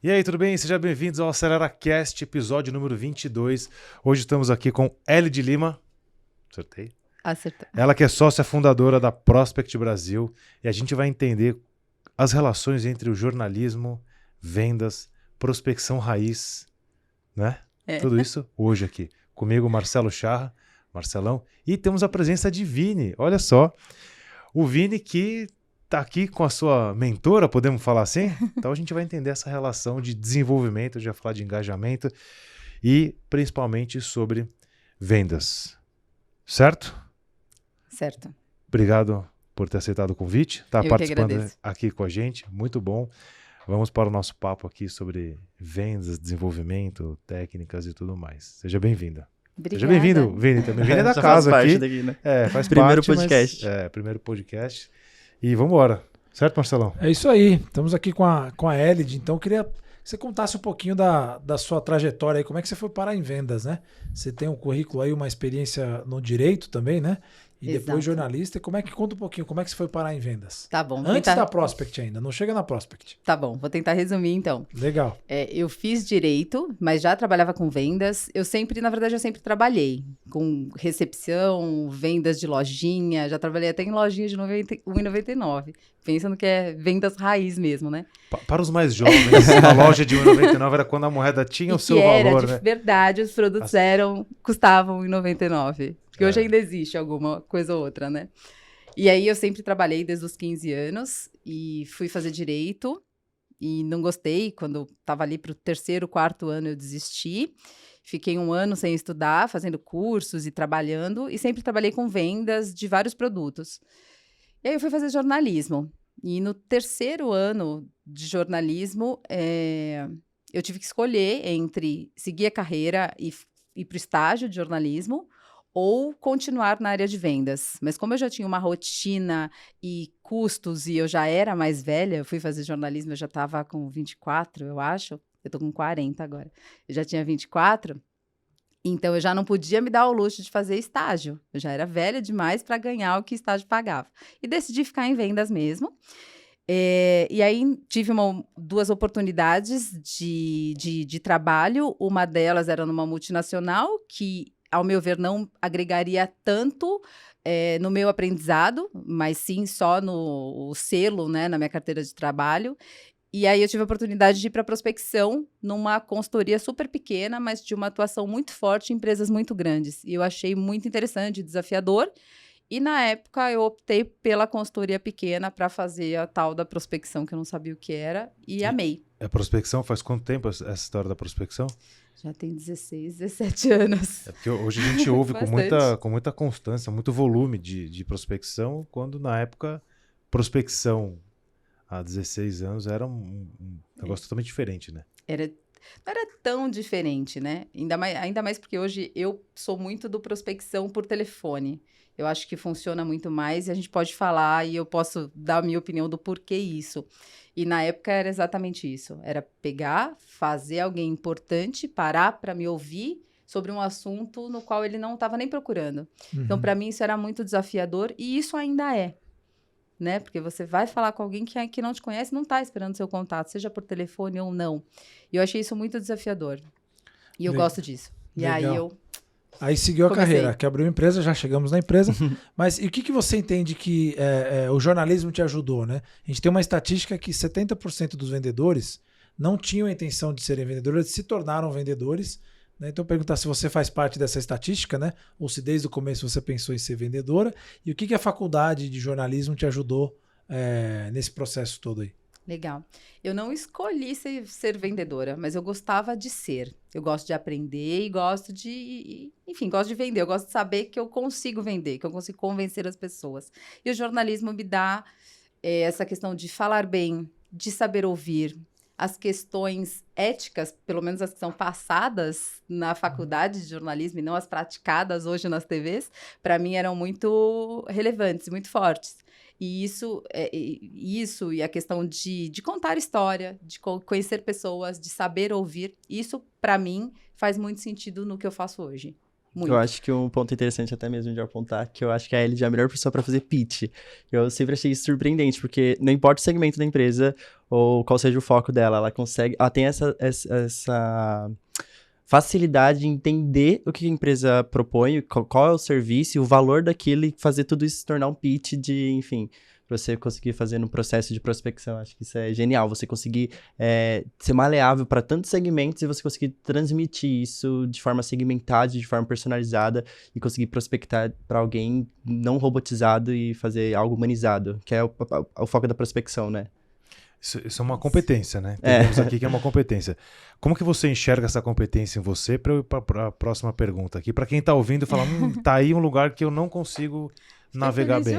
E aí, tudo bem? Sejam bem-vindos ao AceleraCast, episódio número 22. Hoje estamos aqui com Ellie de Lima. Acertei? Acertou. Ela que é sócia fundadora da Prospect Brasil. E a gente vai entender as relações entre o jornalismo, vendas, prospecção raiz, né? Tudo isso hoje aqui. Comigo, Marcelo Charra, Marcelão. E temos a presença de Vini. Olha só, o Vini que está aqui com a sua mentora, podemos falar assim? Então a gente vai entender essa relação de desenvolvimento, já falar de engajamento e principalmente sobre vendas. Certo? Certo. Obrigado por ter aceitado o convite, tá Eu participando aqui com a gente, muito bom. Vamos para o nosso papo aqui sobre vendas, desenvolvimento, técnicas e tudo mais. Seja bem-vinda. Obrigada. Seja bem-vindo, Vini, também. Vini é da Já casa faz parte aqui. daqui, né? Faz Primeiro parte, podcast. Mas, primeiro podcast. E vamos embora. Certo, Marcelão? É isso aí. Estamos aqui com a Ellie. Então, eu queria que você contasse um pouquinho da sua trajetória aí. Como é que você foi parar em vendas, né? Você tem um currículo aí, uma experiência no direito também, né? E Exato. depois jornalista. Como é que conta um pouquinho? Como é que você foi parar em vendas? Tá bom. Antes da Prospect ainda. Não chega na Prospect. Tá bom, vou tentar resumir então. Legal. Eu fiz direito, mas já trabalhava com vendas. Na verdade, eu sempre trabalhei com recepção, vendas de lojinha. Já trabalhei até em lojinha de R$1,99. Pensando que é vendas raiz mesmo, né? Para os mais jovens, a loja de R$1,99 era quando a moeda tinha o seu valor, né? De verdade, os produtos custavam R$1,99. Porque hoje ainda existe alguma coisa ou outra, né? E aí eu sempre trabalhei desde os 15 anos e fui fazer direito e não gostei. Quando estava ali para o terceiro, quarto ano eu desisti. Fiquei 1 ano sem estudar, fazendo cursos e trabalhando. E sempre trabalhei com vendas de vários produtos. E aí eu fui fazer jornalismo. E no terceiro ano de jornalismo, eu tive que escolher entre seguir a carreira e ir para o estágio de jornalismo ou continuar na área de vendas. Mas como eu já tinha uma rotina e custos e eu já era mais velha, eu fui fazer jornalismo, eu já estava com 24, eu acho. Eu estou com 40 agora. Eu já tinha 24, então eu já não podia me dar o luxo de fazer estágio. Eu já era velha demais para ganhar o que estágio pagava. E decidi ficar em vendas mesmo. E aí tive 2 oportunidades de trabalho. Uma delas era numa multinacional que, ao meu ver, não agregaria tanto no meu aprendizado, mas sim só no selo, né, na minha carteira de trabalho. E aí eu tive a oportunidade de ir para prospecção numa consultoria super pequena, mas de uma atuação muito forte em empresas muito grandes. E eu achei muito interessante, desafiador. E na época eu optei pela consultoria pequena para fazer a tal da prospecção, que eu não sabia o que era, e amei. A prospecção, faz quanto tempo essa história da prospecção? Já tem 16, 17 anos. Porque hoje a gente ouve com muita constância, muito volume de prospecção, quando na época prospecção há 16 anos era um negócio totalmente diferente, né? Não era tão diferente, né? Ainda mais porque hoje eu sou muito do prospecção por telefone. Eu acho que funciona muito mais e a gente pode falar e eu posso dar a minha opinião do porquê isso. E na época era exatamente isso. Era pegar, fazer alguém importante, parar para me ouvir sobre um assunto no qual ele não estava nem procurando. Uhum. Então, para mim, isso era muito desafiador e isso ainda é. Né? Porque você vai falar com alguém que não te conhece, não está esperando seu contato, seja por telefone ou não. E eu achei isso muito desafiador. E eu gosto disso. E Legal. aí Aí seguiu a carreira, que abriu a empresa, já chegamos na empresa. Mas e o que você entende que o jornalismo te ajudou, né? A gente tem uma estatística que 70% dos vendedores não tinham a intenção de serem vendedores, se tornaram vendedores. Né? Então, perguntar se você faz parte dessa estatística, né? Ou se desde o começo você pensou em ser vendedora. E o que a faculdade de jornalismo te ajudou nesse processo todo aí? Legal. Eu não escolhi ser vendedora, mas eu gostava de ser. Eu gosto de aprender e gosto de vender. Eu gosto de saber que eu consigo vender, que eu consigo convencer as pessoas. E o jornalismo me dá essa questão de falar bem, de saber ouvir. As questões éticas, pelo menos as que são passadas na faculdade de jornalismo e não as praticadas hoje nas TVs, para mim eram muito relevantes, muito fortes. E isso e a questão de contar história, de conhecer pessoas, de saber ouvir, isso, para mim, faz muito sentido no que eu faço hoje. Muito. Eu acho que um ponto interessante até mesmo de apontar, que eu acho que a Ellie é a melhor pessoa para fazer pitch. Eu sempre achei isso surpreendente, porque não importa o segmento da empresa ou qual seja o foco dela, ela tem essa facilidade de entender o que a empresa propõe, qual é o serviço, o valor daquilo e fazer tudo isso se tornar um pitch de, enfim, você conseguir fazer no processo de prospecção. Acho que isso é genial, você conseguir ser maleável para tantos segmentos e você conseguir transmitir isso de forma segmentada, de forma personalizada e conseguir prospectar para alguém não robotizado e fazer algo humanizado, que é o foco da prospecção, né? Isso é uma competência, né? Temos aqui que é uma competência. Como que você enxerga essa competência em você? Para eu ir para a próxima pergunta aqui. Para quem está ouvindo e fala, tá aí um lugar que eu não consigo navegar bem.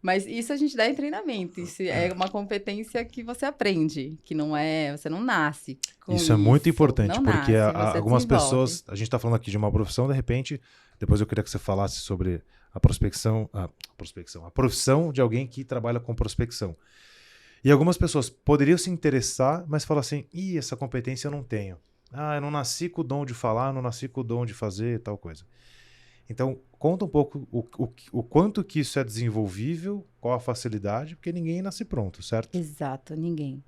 Mas isso a gente dá em treinamento. Isso é uma competência que você aprende, que não é, você não nasce com isso. É muito importante, não porque nasce, algumas pessoas, a gente está falando aqui de uma profissão, de repente, depois eu queria que você falasse sobre a profissão de alguém que trabalha com prospecção. E algumas pessoas poderiam se interessar, mas falam assim, essa competência eu não tenho. Eu não nasci com o dom de falar, não nasci com o dom de fazer tal coisa. Então, conta um pouco o quanto que isso é desenvolvível, qual a facilidade, porque ninguém nasce pronto, certo? Exato, ninguém.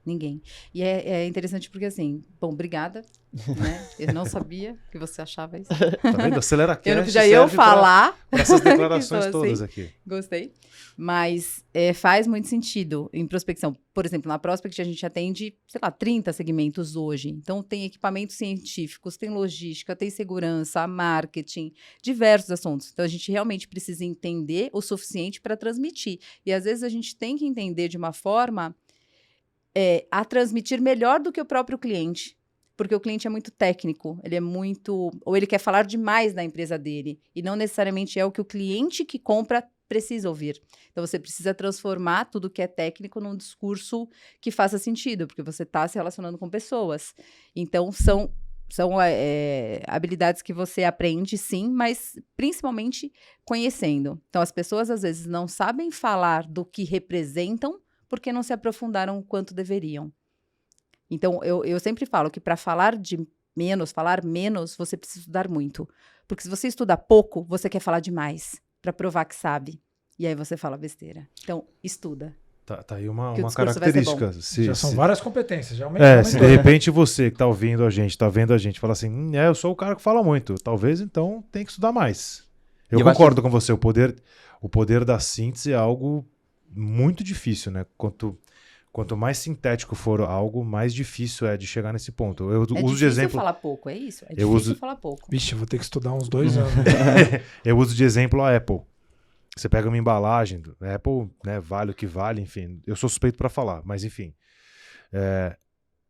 E é interessante porque, assim, bom, obrigada, né? Eu não sabia que você achava isso. Tá vendo? AceleraCast eu não podia eu falar. Para essas declarações assim, todas aqui. Gostei. Mas faz muito sentido em prospecção. Por exemplo, na Prospect a gente atende, 30 segmentos hoje. Então, tem equipamentos científicos, tem logística, tem segurança, marketing, diversos assuntos. Então, a gente realmente precisa entender o suficiente para transmitir. E, às vezes, a gente tem que entender de uma forma a transmitir melhor do que o próprio cliente. Porque o cliente é muito técnico, ou ele quer falar demais da empresa dele. E não necessariamente é o que o cliente que compra precisa ouvir. Então, você precisa transformar tudo que é técnico num discurso que faça sentido, porque você está se relacionando com pessoas. Então, são habilidades que você aprende, sim, mas principalmente conhecendo. Então, as pessoas, às vezes, não sabem falar do que representam porque não se aprofundaram o quanto deveriam. Então, eu sempre falo que para falar menos, você precisa estudar muito. Porque se você estuda pouco, você quer falar demais para provar que sabe. E aí você fala besteira. Então, estuda. Tá aí uma característica. Já são várias competências. Já se de repente você que está ouvindo a gente, está vendo a gente, fala assim, eu sou o cara que fala muito. Talvez, então, tem que estudar mais. Eu concordo com você. O poder da síntese é algo muito difícil, né? Quanto mais sintético for algo, mais difícil é de chegar nesse ponto. Eu uso de exemplo. Falar pouco, é isso? É difícil falar pouco. Vixe, eu vou ter que estudar uns 2 anos. Eu uso de exemplo a Apple. Você pega uma embalagem, a Apple, né, vale o que vale, enfim. Eu sou suspeito para falar, mas enfim.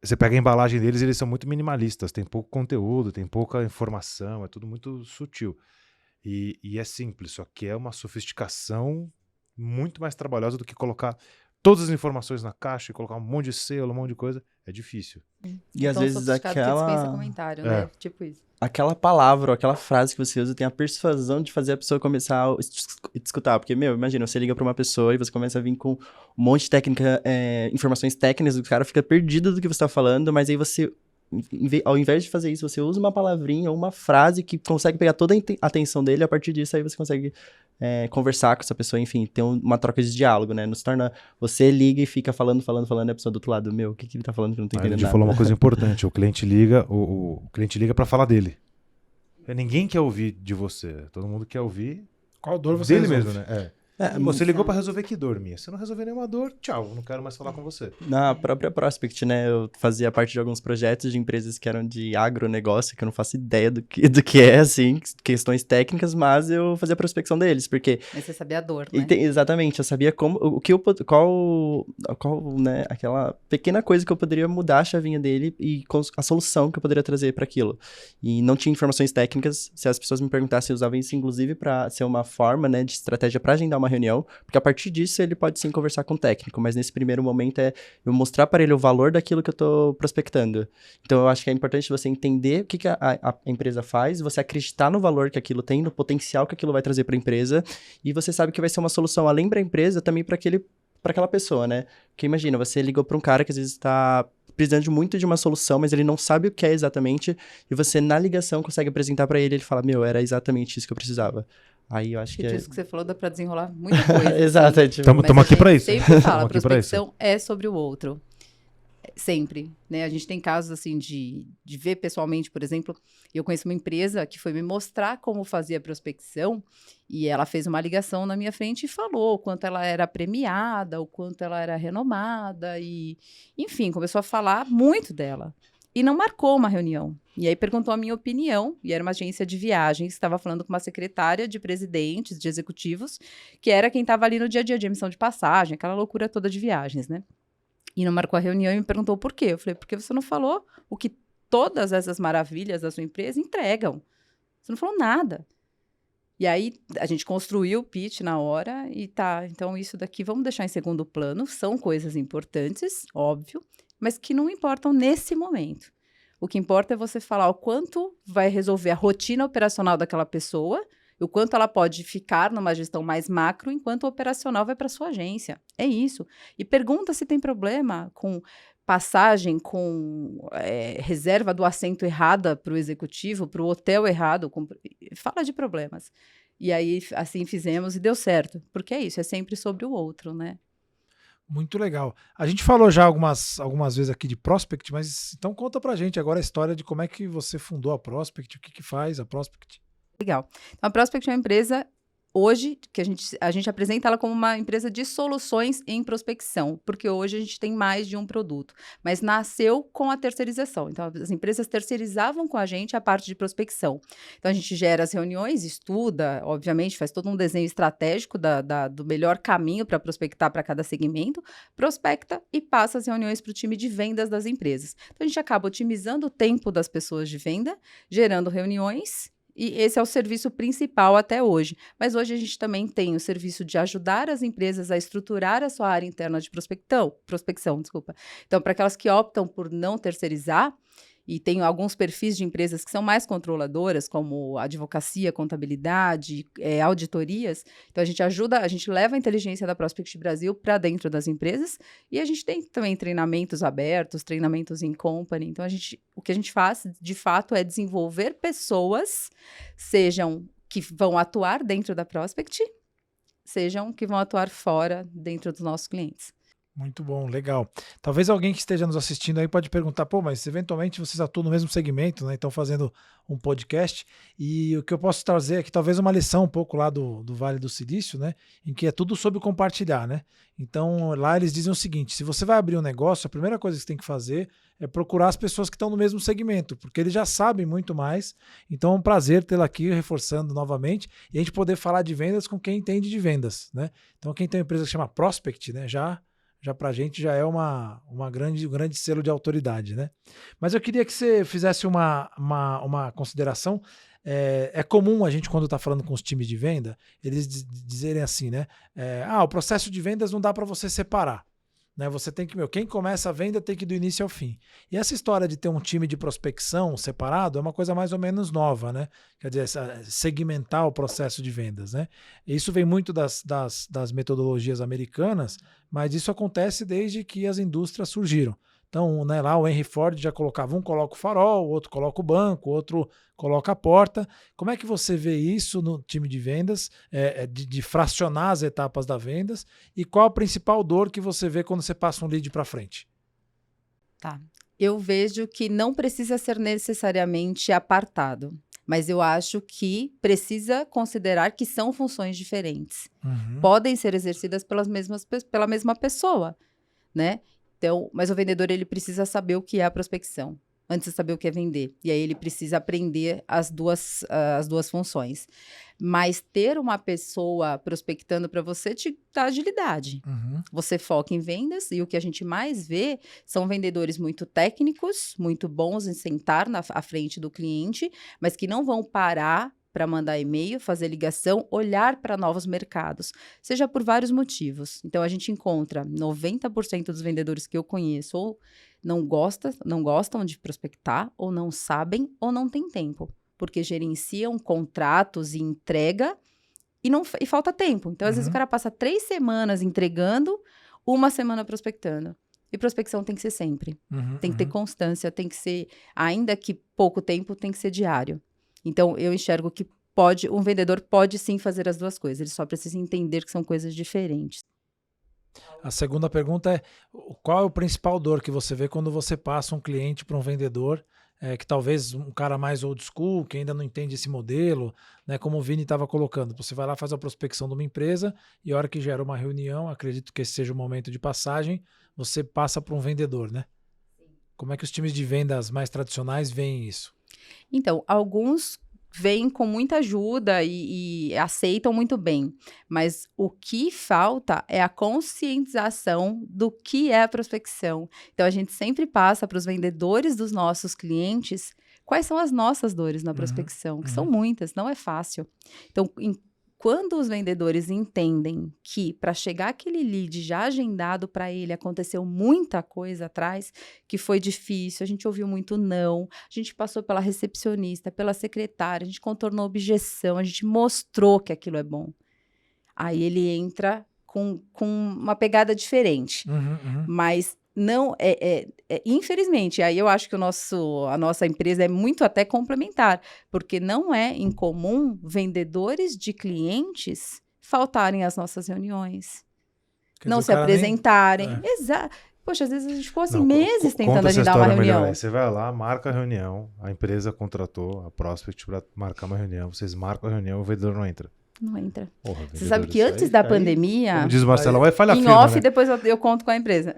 Você pega a embalagem deles, eles são muito minimalistas. Tem pouco conteúdo, tem pouca informação, é tudo muito sutil. E é simples, só que é uma sofisticação muito mais trabalhosa do que colocar todas as informações na caixa e colocar um monte de selo, um monte de coisa, é difícil. E às vezes dispensa comentário, né? Tipo isso. Aquela palavra ou aquela frase que você usa tem a persuasão de fazer a pessoa começar a escutar. Porque, imagina, você liga pra uma pessoa e você começa a vir com um monte de técnica, informações técnicas, o cara fica perdido do que você tá falando, mas aí você, ao invés de fazer isso, você usa uma palavrinha ou uma frase que consegue pegar toda a atenção dele, a partir disso aí você consegue conversar com essa pessoa, enfim, ter uma troca de diálogo, né? Não se torna, você liga e fica falando, e a pessoa do outro lado, o que ele tá falando que eu não tô entendendo nada. A gente falou uma coisa importante, o cliente liga, o cliente liga pra falar dele. Ninguém quer ouvir de você, todo mundo quer ouvir qual dor você dele resolve. Mesmo, né? Você ligou pra resolver que dor minha? Se não resolver nenhuma dor, tchau, não quero mais falar com você. Na própria Prospect, né, eu fazia parte de alguns projetos de empresas que eram de agronegócio, que eu não faço ideia do que é, assim, questões técnicas, mas eu fazia a prospecção deles, porque... Mas você sabia a dor, né? Exatamente, eu sabia né, aquela pequena coisa que eu poderia mudar a chavinha dele e a solução que eu poderia trazer para aquilo. E não tinha informações técnicas, se as pessoas me perguntassem, eu usava isso, inclusive, para ser uma forma, né, de estratégia para agendar uma reunião, porque a partir disso ele pode sim conversar com o técnico, mas nesse primeiro momento é eu mostrar para ele o valor daquilo que eu tô prospectando. Então eu acho que é importante você entender o que a empresa faz, você acreditar no valor que aquilo tem, no potencial que aquilo vai trazer para a empresa, e você sabe que vai ser uma solução além para a empresa, também para aquela pessoa, né? Porque imagina, você ligou para um cara que às vezes está precisando muito de uma solução, mas ele não sabe o que é exatamente, e você, na ligação, consegue apresentar para ele, ele fala, era exatamente isso que eu precisava. Aí eu acho que isso que você falou dá pra desenrolar muita coisa. Exato. Assim. Estamos aqui para isso. Sempre fala, a prospecção é sobre o outro. Sempre, né? A gente tem casos, assim, de ver pessoalmente, por exemplo, eu conheço uma empresa que foi me mostrar como fazia a prospecção e ela fez uma ligação na minha frente e falou o quanto ela era premiada, o quanto ela era renomada e, enfim, começou a falar muito dela. E não marcou uma reunião. E aí perguntou a minha opinião, e era uma agência de viagens, estava falando com uma secretária de presidentes, de executivos, que era quem estava ali no dia a dia de emissão de passagem, aquela loucura toda de viagens, né? E não marcou a reunião e me perguntou por quê. Eu falei, porque você não falou o que todas essas maravilhas da sua empresa entregam. Você não falou nada. E aí, a gente construiu o pitch na hora e tá, então isso daqui vamos deixar em segundo plano. São coisas importantes, óbvio, mas que não importam nesse momento. O que importa é você falar o quanto vai resolver a rotina operacional daquela pessoa, o quanto ela pode ficar numa gestão mais macro, enquanto o operacional vai para sua agência. É isso. E pergunta se tem problema com passagem, com reserva do assento errada para o executivo, para o hotel errado. Fala de problemas. E aí, assim fizemos e deu certo. Porque é isso, é sempre sobre o outro, né? Muito legal. A gente falou já algumas vezes aqui de Prospect, mas então conta pra gente agora a história de como é que você fundou a Prospect, o que faz a Prospect. Legal. Então, a Prospect é uma empresa, hoje, que a gente apresenta ela como uma empresa de soluções em prospecção, porque hoje a gente tem mais de um produto, mas nasceu com a terceirização. Então, as empresas terceirizavam com a gente a parte de prospecção. Então, a gente gera as reuniões, estuda, obviamente, faz todo um desenho estratégico do melhor caminho para prospectar para cada segmento, prospecta e passa as reuniões para o time de vendas das empresas. Então, a gente acaba otimizando o tempo das pessoas de venda, gerando reuniões. E esse é o serviço principal até hoje. Mas hoje a gente também tem o serviço de ajudar as empresas a estruturar a sua área interna de prospecção. Então, para aquelas que optam por não terceirizar, e tem alguns perfis de empresas que são mais controladoras, como advocacia, contabilidade, auditorias. Então, a gente leva a inteligência da Prospect Brasil para dentro das empresas e a gente tem também treinamentos abertos, treinamentos em company. Então, o que a gente faz, de fato, é desenvolver pessoas, sejam que vão atuar dentro da Prospect, sejam que vão atuar fora dentro dos nossos clientes. Muito bom, legal. Talvez alguém que esteja nos assistindo aí pode perguntar, mas eventualmente vocês atuam no mesmo segmento, né? Estão fazendo um podcast e o que eu posso trazer aqui, talvez uma lição um pouco lá do Vale do Silício, né? Em que é tudo sobre compartilhar, né? Então lá eles dizem o seguinte, se você vai abrir um negócio, a primeira coisa que você tem que fazer é procurar as pessoas que estão no mesmo segmento, porque eles já sabem muito mais. Então é um prazer tê-la aqui, reforçando novamente, e a gente poder falar de vendas com quem entende de vendas, né? Então quem tem uma empresa que chama Prospect, né? Já pra gente já é um grande selo de autoridade, né? Mas eu queria que você fizesse uma consideração. É comum a gente, quando está falando com os times de venda, eles dizerem assim, né? O processo de vendas não dá para você separar. Né? Você tem que, quem começa a venda tem que ir do início ao fim. E essa história de ter um time de prospecção separado é uma coisa mais ou menos nova, né? Quer dizer, segmentar o processo de vendas, né? Isso vem muito das metodologias americanas, mas isso acontece desde que as indústrias surgiram. Então, né, lá o Henry Ford já colocava, um coloca o farol, o outro coloca o banco, o outro coloca a porta. Como é que você vê isso no time de vendas, de fracionar as etapas das vendas? E qual a principal dor que você vê quando você passa um lead para frente? Tá. Eu vejo que não precisa ser necessariamente apartado, mas eu acho que precisa considerar que são funções diferentes. Uhum. Podem ser exercidas pela mesma pessoa, né? Então, mas o vendedor, ele precisa saber o que é a prospecção, antes de saber o que é vender. E aí ele precisa aprender as duas funções. Mas ter uma pessoa prospectando para você te dá agilidade. Uhum. Você foca em vendas e o que a gente mais vê são vendedores muito técnicos, muito bons em sentar à frente do cliente, mas que não vão parar para mandar e-mail, fazer ligação, olhar para novos mercados, seja por vários motivos. Então, a gente encontra 90% dos vendedores que eu conheço ou não gostam de prospectar, ou não sabem, ou não têm tempo, porque gerenciam contratos e entrega e falta tempo. Então, às vezes, o cara passa 3 semanas entregando, 1 semana prospectando. E prospecção tem que ser sempre. Tem que ter constância, tem que ser, ainda que pouco tempo, tem que ser diário. Então, eu enxergo que um vendedor pode sim fazer as duas coisas. Ele só precisa entender que são coisas diferentes. A segunda pergunta é, qual é o principal dor que você vê quando você passa um cliente para um vendedor, que talvez um cara mais old school, que ainda não entende esse modelo, né, como o Vini estava colocando. Você vai lá, faz a prospecção de uma empresa e a hora que gera uma reunião, acredito que esse seja o momento de passagem, você passa para um vendedor, né? Como é que os times de vendas mais tradicionais veem isso? Então, alguns vêm com muita ajuda e aceitam muito bem, mas o que falta é a conscientização do que é a prospecção. Então, a gente sempre passa para os vendedores dos nossos clientes quais são as nossas dores na prospecção, que são muitas, não é fácil. Então, quando os vendedores entendem que para chegar aquele lead já agendado para ele, aconteceu muita coisa atrás, que foi difícil, a gente ouviu muito não, a gente passou pela recepcionista, pela secretária, a gente contornou objeção, a gente mostrou que aquilo é bom. Aí ele entra com uma pegada diferente. Mas não infelizmente, aí eu acho que a nossa empresa é muito até complementar, porque não é incomum vendedores de clientes faltarem às nossas reuniões, não se apresentarem. Exato. Poxa, às vezes a gente ficou assim meses tentando agendar uma reunião. Melhor. Você vai lá, marca a reunião, a empresa contratou a Prospect para marcar uma reunião, vocês marcam a reunião, o vendedor não entra. Não entra. Porra, você sabe que antes da pandemia... Como diz o Marcelo, vai falhar em firma, off, né? depois eu conto com a empresa.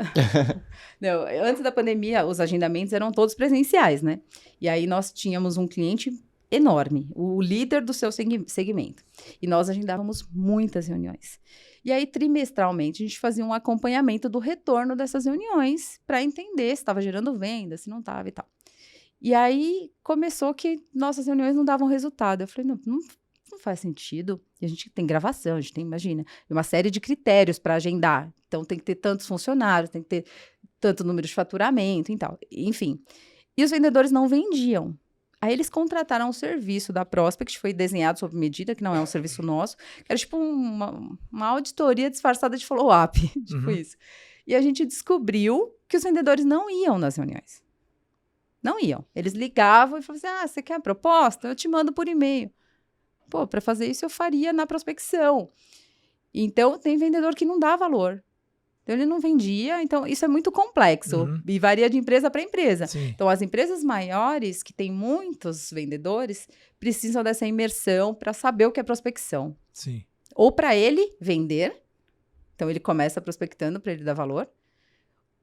Não, antes da pandemia, os agendamentos eram todos presenciais, né? E aí nós tínhamos um cliente enorme, o líder do seu segmento. E nós agendávamos muitas reuniões. E aí, trimestralmente, a gente fazia um acompanhamento do retorno dessas reuniões para entender se estava gerando venda, se não estava e tal. E aí, começou que nossas reuniões não davam resultado. Eu falei, não faz sentido. E a gente tem gravação, a gente tem, imagina, uma série de critérios para agendar. Então, tem que ter tantos funcionários, tem que ter tanto número de faturamento e tal. Enfim. E os vendedores não vendiam. Aí, eles contrataram um serviço da Prospect, foi desenhado sob medida, que não é um serviço nosso, que era tipo uma auditoria disfarçada de follow-up, tipo isso. E a gente descobriu que os vendedores não iam nas reuniões. Não iam. Eles ligavam e falavam assim, você quer a proposta? Eu te mando por e-mail. Pô, para fazer isso eu faria na prospecção. Então, tem vendedor que não dá valor. Então, ele não vendia. Então, isso é muito complexo. E varia de empresa para empresa. Sim. Então, as empresas maiores, que têm muitos vendedores, precisam dessa imersão para saber o que é prospecção. Sim. Ou para ele vender. Então, ele começa prospectando para ele dar valor.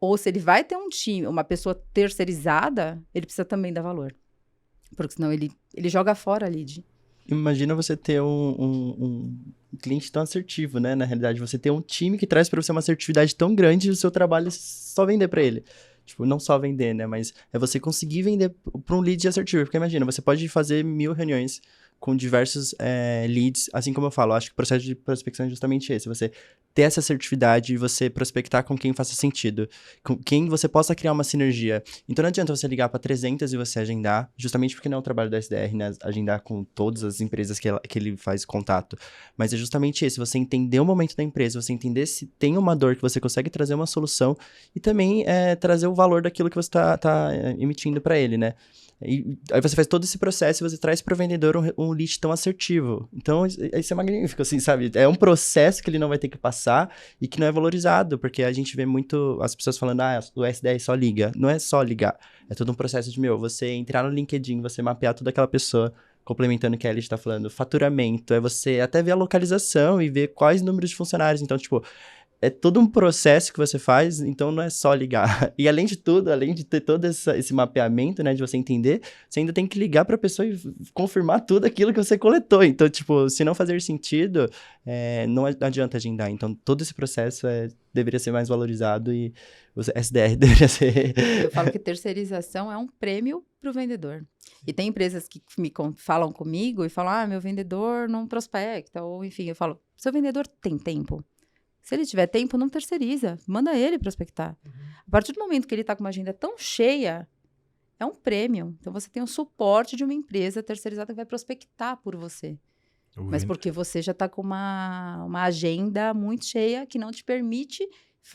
Ou se ele vai ter um time, uma pessoa terceirizada, ele precisa também dar valor. Porque senão ele joga fora a lead. Imagina você ter um cliente tão assertivo, né? Na realidade, você ter um time que traz para você uma assertividade tão grande e o seu trabalho é só vender para ele. Tipo, não só vender, né? Mas é você conseguir vender para um lead assertivo. Porque imagina, você pode fazer 1000 reuniões com diversos leads, assim como eu falo. Acho que o processo de prospecção é justamente esse. Você ter essa assertividade e você prospectar com quem faça sentido. Com quem você possa criar uma sinergia. Então não adianta você ligar para 300 e você agendar, justamente porque não é o trabalho da SDR, né? Agendar com todas as empresas que ele faz contato. Mas é justamente esse, você entender o momento da empresa, você entender se tem uma dor que você consegue trazer uma solução e também trazer o valor daquilo que você tá emitindo para ele, né? E aí você faz todo esse processo e você traz para o vendedor um lead tão assertivo. Então, isso é magnífico, assim, sabe? É um processo que ele não vai ter que passar e que não é valorizado, porque a gente vê muito as pessoas falando, o SDR só liga. Não é só ligar, é todo um processo de, você entrar no LinkedIn, você mapear toda aquela pessoa, complementando o que a Ellie está falando, faturamento, é você até ver a localização e ver quais números de funcionários. Então, tipo, é todo um processo que você faz, então não é só ligar. E além de tudo, além de ter todo esse mapeamento, né, de você entender, você ainda tem que ligar para a pessoa e confirmar tudo aquilo que você coletou. Então, tipo, se não fazer sentido, não adianta agendar. Então, todo esse processo deveria ser mais valorizado e o SDR deveria ser... Eu falo que terceirização é um prêmio para o vendedor. E tem empresas que falam comigo e falam, meu vendedor não prospecta, ou enfim, eu falo, seu vendedor tem tempo? Se ele tiver tempo, não terceiriza. Manda ele prospectar. A partir do momento que ele está com uma agenda tão cheia, é um prêmio. Então, você tem o suporte de uma empresa terceirizada que vai prospectar por você. Mas porque você já está com uma agenda muito cheia que não te permite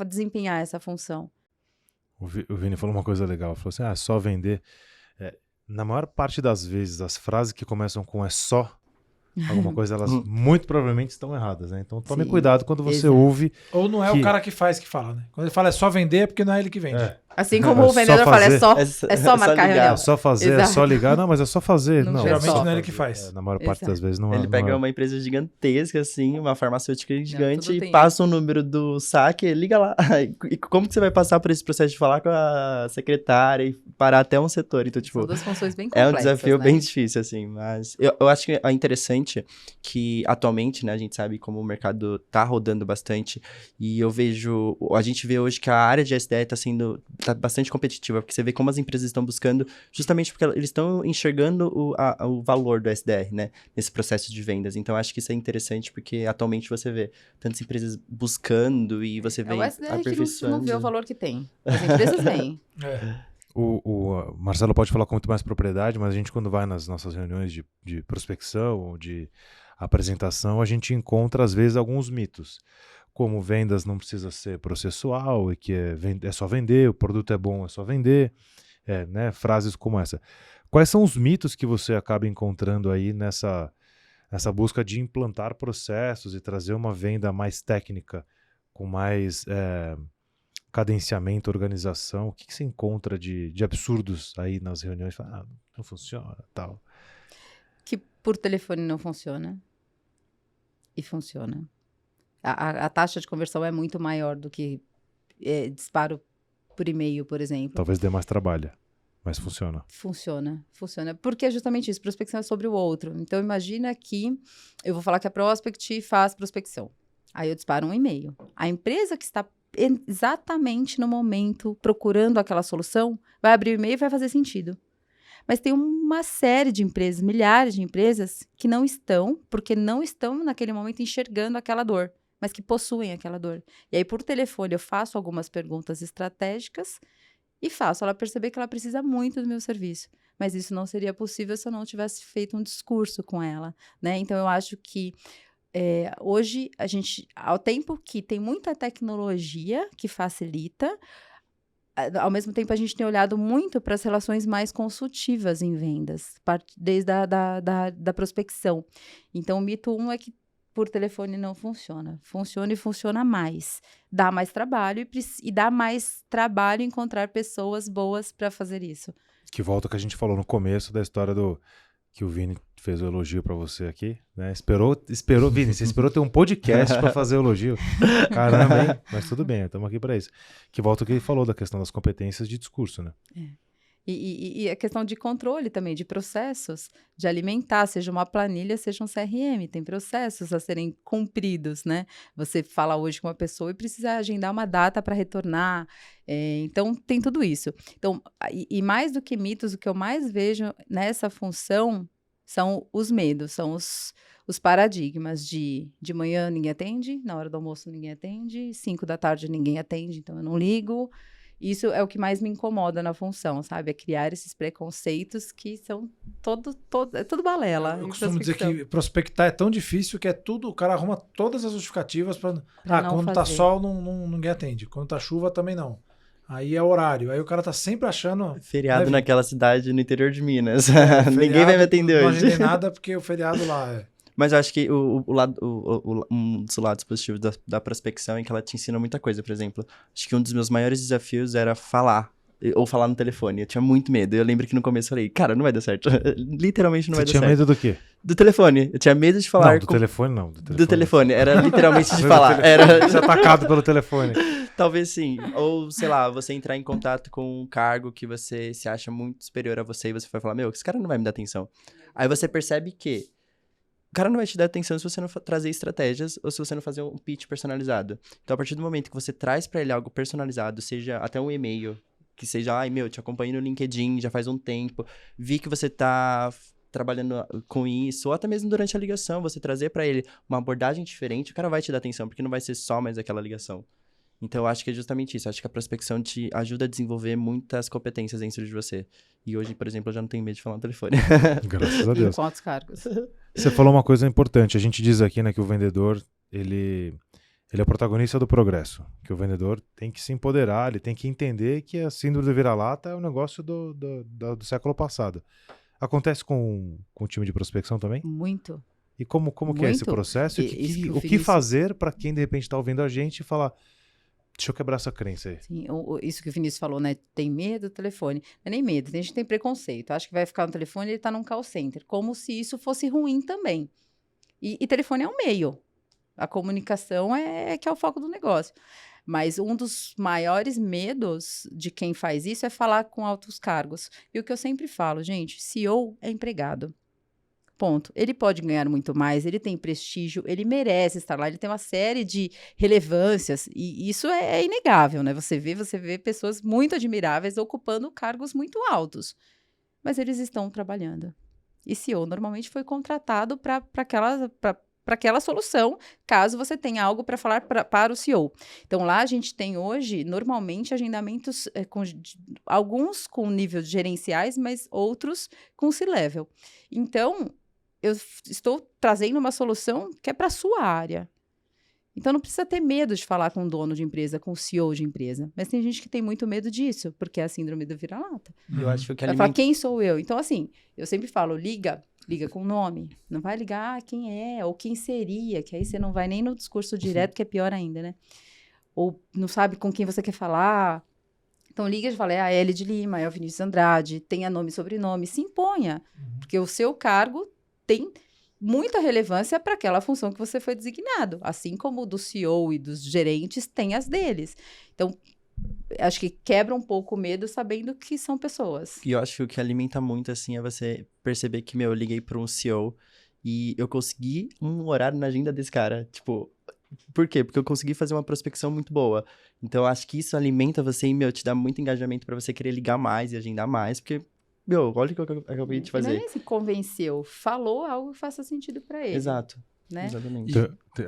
desempenhar essa função. O Vini falou uma coisa legal, falou assim, é só vender. Na maior parte das vezes, as frases que começam com é só, alguma coisa, elas muito provavelmente estão erradas, né? Então tome cuidado quando você ouve. Ou não é o cara que fala, né? Quando ele fala é só vender, é porque não é ele que vende. Assim como o vendedor fala, é só marcar reunião. É só fazer, é só ligar. Não, mas é só fazer. Não, geralmente não é ele que faz. Na maior parte das vezes não é. Ele pega uma empresa gigantesca, assim, uma farmacêutica gigante, e isso. passa o número do saque, liga lá. E como que você vai passar por esse processo de falar com a secretária e parar até um setor? Então, tipo, são duas funções bem complexas, é um desafio, né? bem difícil, assim. Mas eu acho que é interessante que atualmente, né, a gente sabe como o mercado tá rodando bastante, e a gente vê hoje que a área de SDR tá bastante competitiva, porque você vê como as empresas estão buscando, justamente porque eles estão enxergando o valor do SDR, né, nesse processo de vendas. Então, acho que isso é interessante, porque atualmente você vê tantas empresas buscando e você vê o SDR aperfeiçoando. que não vê o valor que tem. As empresas têm. O Marcelo pode falar com muito mais propriedade, mas a gente, quando vai nas nossas reuniões de prospecção ou de apresentação, a gente encontra, às vezes, alguns mitos. Como vendas não precisa ser processual e que é só vender, o produto é bom, é só vender, né? Frases como essa. Quais são os mitos que você acaba encontrando aí nessa busca de implantar processos e trazer uma venda mais técnica, com mais cadenciamento, organização? O que você encontra de absurdos aí nas reuniões? Não funciona, tal. Que por telefone não funciona. E funciona. A taxa de conversão é muito maior do que disparo por e-mail, por exemplo. Talvez dê mais trabalho, mas funciona. Funciona. Porque é justamente isso, prospecção é sobre o outro. Então, imagina que eu vou falar que a Prospect faz prospecção. Aí eu disparo um e-mail. A empresa que está exatamente no momento procurando aquela solução vai abrir o e-mail e vai fazer sentido. Mas tem uma série de empresas, milhares de empresas, que não estão, porque não estão naquele momento enxergando aquela dor, mas que possuem aquela dor. E aí, por telefone, eu faço algumas perguntas estratégicas e faço ela perceber que ela precisa muito do meu serviço. Mas isso não seria possível se eu não tivesse feito um discurso com ela, né? Então, eu acho que hoje, ao tempo que tem muita tecnologia que facilita, ao mesmo tempo, a gente tem olhado muito para as relações mais consultivas em vendas, desde da prospecção. Então, o mito 1 é que por telefone não funciona. Funciona e funciona mais. Dá mais trabalho e dá mais trabalho encontrar pessoas boas para fazer isso. Que volta ao que a gente falou no começo da história que o Vini fez o elogio pra você aqui, né? Esperou, Vini, você esperou ter um podcast pra fazer o elogio. Caramba, hein? Mas tudo bem, estamos aqui pra isso. Que volta ao que ele falou da questão das competências de discurso, né? E a questão de controle também, de processos, de alimentar, seja uma planilha, seja um CRM, tem processos a serem cumpridos, né? Você fala hoje com uma pessoa e precisa agendar uma data para retornar, então tem tudo isso. Então, e mais do que mitos, o que eu mais vejo nessa função são os medos, são os paradigmas de manhã ninguém atende, na hora do almoço ninguém atende, 5 da tarde ninguém atende, então eu não ligo. Isso é o que mais me incomoda na função, sabe? É criar esses preconceitos que são é tudo balela. Eu costumo dizer que prospectar é tão difícil que o cara arruma todas as justificativas para quando tá sol ninguém atende, quando tá chuva também não. Aí é horário, aí o cara tá sempre achando... Feriado naquela cidade no interior de Minas. Ninguém vai me atender hoje. Não agendei nada porque o feriado lá Mas eu acho que um dos lados positivos da prospecção é que ela te ensina muita coisa, por exemplo. Acho que um dos meus maiores desafios era falar, ou falar no telefone. Eu tinha muito medo. Eu lembro que no começo eu falei, cara, não vai dar certo. Literalmente não vai dar certo. Você tinha medo do quê? Do telefone. Eu tinha medo de falar... Não, do telefone não. Do telefone. Era literalmente de falar. Era ser atacado pelo telefone. Talvez sim. Ou, sei lá, você entrar em contato com um cargo que você se acha muito superior a você e você vai falar, esse cara não vai me dar atenção. Aí você percebe que o cara não vai te dar atenção se você não trazer estratégias ou se você não fazer um pitch personalizado. Então, a partir do momento que você traz pra ele algo personalizado, seja até um e-mail, que seja, te acompanho no LinkedIn já faz um tempo, vi que você tá trabalhando com isso, ou até mesmo durante a ligação, você trazer pra ele uma abordagem diferente, o cara vai te dar atenção, porque não vai ser só mais aquela ligação. Então, eu acho que é justamente isso. Eu acho que a prospecção te ajuda a desenvolver muitas competências dentro de você. E hoje, por exemplo, eu já não tenho medo de falar no telefone. Graças a Deus. Com altos cargos. Você falou uma coisa importante. A gente diz aqui, né, que o vendedor, ele ele é o protagonista do progresso, que o vendedor tem que se empoderar, ele tem que entender que a síndrome do vira-lata é um negócio do século passado. Acontece com o time de prospecção também? Muito. E como que é esse processo? O que fazer para quem, de repente, está ouvindo a gente e falar, deixa eu quebrar essa crença aí. Sim, isso que o Vinícius falou, né? Tem medo do telefone. Não é nem medo, a gente tem preconceito. Acha que vai ficar no telefone e ele tá num call center. Como se isso fosse ruim também. E telefone é um meio. A comunicação é que é o foco do negócio. Mas um dos maiores medos de quem faz isso é falar com altos cargos. E o que eu sempre falo, gente, CEO é empregado. Ponto. Ele pode ganhar muito mais, ele tem prestígio, ele merece estar lá, ele tem uma série de relevâncias, e isso é inegável, né? Você vê pessoas muito admiráveis ocupando cargos muito altos, mas eles estão trabalhando. E CEO normalmente foi contratado para aquela solução, caso você tenha algo para falar para o CEO. Então, lá a gente tem hoje, normalmente, agendamentos, alguns com nível de gerenciais, mas outros com C-level. Então, eu estou trazendo uma solução que é para a sua área. Então, não precisa ter medo de falar com o dono de empresa, com o CEO de empresa. Mas tem gente que tem muito medo disso, porque é a síndrome do vira-lata. Eu acho que vai falar, quem sou eu? Então, assim, eu sempre falo, liga com o nome. Não vai ligar quem é ou quem seria, que aí você não vai nem no discurso direto, que é pior ainda, né? Ou não sabe com quem você quer falar. Então, liga e fala, é a L de Lima, é o Vinícius Andrade, tenha nome e sobrenome, se imponha. Porque o seu cargo tem muita relevância para aquela função que você foi designado. Assim como o do CEO e dos gerentes tem as deles. Então, acho que quebra um pouco o medo sabendo que são pessoas. E eu acho que o que alimenta muito, assim, é você perceber que, eu liguei para um CEO e eu consegui um horário na agenda desse cara. Tipo, por quê? Porque eu consegui fazer uma prospecção muito boa. Então, eu acho que isso alimenta você e, te dá muito engajamento para você querer ligar mais e agendar mais, porque, olha o que eu acabei de fazer. Não é nem se convenceu, falou algo que faça sentido para ele. Exato. Né? Exatamente.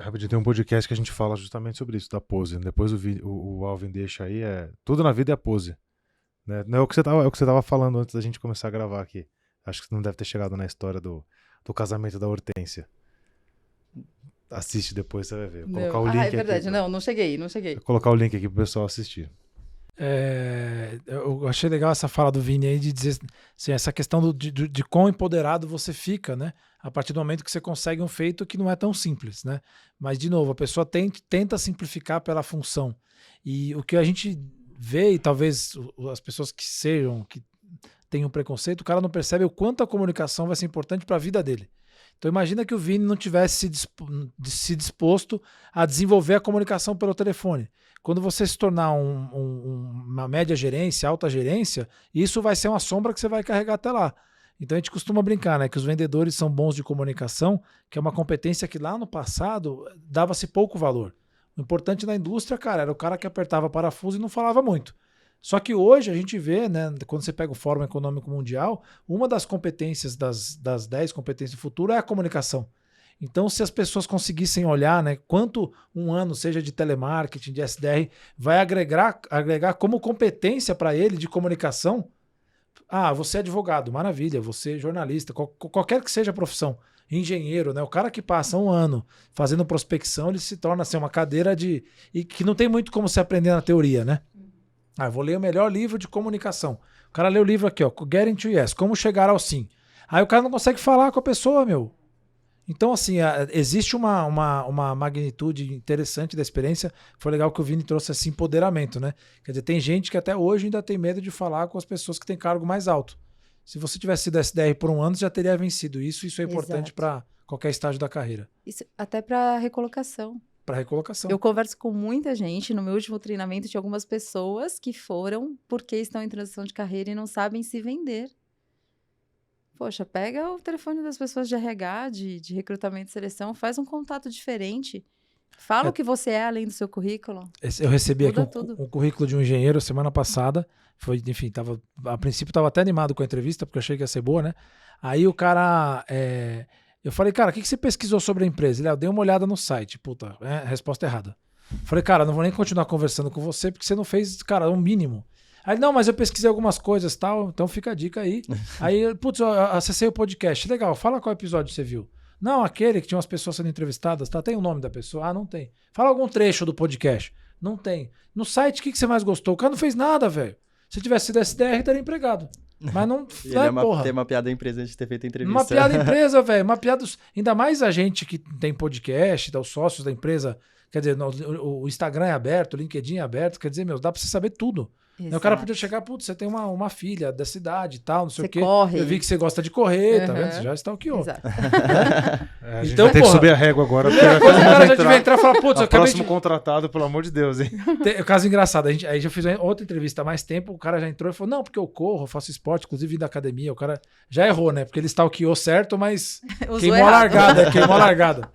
Rapidinho, tem um podcast que a gente fala justamente sobre isso, da pose. Depois o Alvin deixa aí, tudo na vida é a pose. Né? Não é o que você tava falando antes da gente começar a gravar aqui. Acho que você não deve ter chegado na história do casamento da Hortência. Assiste depois, você vai ver. Vou colocar o link é verdade, aqui, não cheguei. Vou colocar o link aqui pro pessoal assistir. Eu achei legal essa fala do Vini aí de dizer assim, essa questão de quão empoderado você fica, né? A partir do momento que você consegue um feito que não é tão simples, né? Mas, de novo, a pessoa tenta simplificar pela função. E o que a gente vê, e talvez as pessoas que tenham preconceito, o cara não percebe o quanto a comunicação vai ser importante para a vida dele. Então imagina que o Vini não tivesse se disposto a desenvolver a comunicação pelo telefone. Quando você se tornar uma média gerência, alta gerência, isso vai ser uma sombra que você vai carregar até lá. Então a gente costuma brincar, né, que os vendedores são bons de comunicação, que é uma competência que lá no passado dava-se pouco valor. O importante na indústria, cara, era o cara que apertava parafuso e não falava muito. Só que hoje a gente vê, né, quando você pega o Fórum Econômico Mundial, uma das competências das 10 competências do futuro é a comunicação. Então, se as pessoas conseguissem olhar, né, quanto um ano, seja de telemarketing, de SDR, vai agregar como competência para ele de comunicação. Você é advogado, maravilha, você é jornalista, qualquer que seja a profissão, engenheiro, né, o cara que passa um ano fazendo prospecção, ele se torna assim, uma cadeira e que não tem muito como se aprender na teoria, né? Eu vou ler o melhor livro de comunicação. O cara lê o livro aqui, ó, Getting to Yes, Como Chegar ao Sim. Aí o cara não consegue falar com a pessoa, meu. Então, assim, existe uma magnitude interessante da experiência. Foi legal que o Vini trouxe esse empoderamento, né? Quer dizer, tem gente que até hoje ainda tem medo de falar com as pessoas que têm cargo mais alto. Se você tivesse sido SDR por um ano, você já teria vencido isso. Isso é importante para qualquer estágio da carreira. Isso, até para recolocação. Para recolocação. Eu converso com muita gente. No meu último treinamento, de algumas pessoas que foram porque estão em transição de carreira e não sabem se vender. Poxa, pega o telefone das pessoas de RH, de recrutamento e seleção, faz um contato diferente. Fala o que você é além do seu currículo. Eu recebi aqui um currículo de um engenheiro semana passada. Enfim, a princípio estava até animado com a entrevista, porque eu achei que ia ser boa, né? Aí o cara... Eu falei, cara, o que você pesquisou sobre a empresa? Ele, eu dei uma olhada no site. Puta, resposta errada. Falei, cara, não vou nem continuar conversando com você, porque você não fez, cara, um mínimo. Aí, não, mas eu pesquisei algumas coisas e tal, então fica a dica aí. Aí, putz, eu acessei o podcast. Legal, fala qual episódio você viu. Não, aquele que tinha umas pessoas sendo entrevistadas, tá? Tem o nome da pessoa? Ah, não tem. Fala algum trecho do podcast. Não tem. No site, o que você mais gostou? O cara não fez nada, velho. Se tivesse sido SDR, estaria empregado. Mas não... Tem uma piada da empresa antes de ter feito a entrevista. Uma piada empresa, velho. Uma piada... Ainda mais a gente que tem podcast, os sócios da empresa. Quer dizer, o Instagram é aberto, o LinkedIn é aberto. Quer dizer, dá pra você saber tudo. O cara podia chegar, putz, você tem uma filha da cidade e tal, não sei o quê. Corre. Eu vi que você gosta de correr, tá vendo? Você já stalkeou. Exato. A gente vai ter que subir a régua agora. O cara já devia entrar e falar, putz, eu acabei próximo contratado, pelo amor de Deus, hein? Caso engraçado, aí já fiz outra entrevista há mais tempo, o cara já entrou e falou, não, porque eu corro, eu faço esporte, inclusive vim da academia. O cara já errou, né? Porque ele stalkeou certo, mas queimou a largada.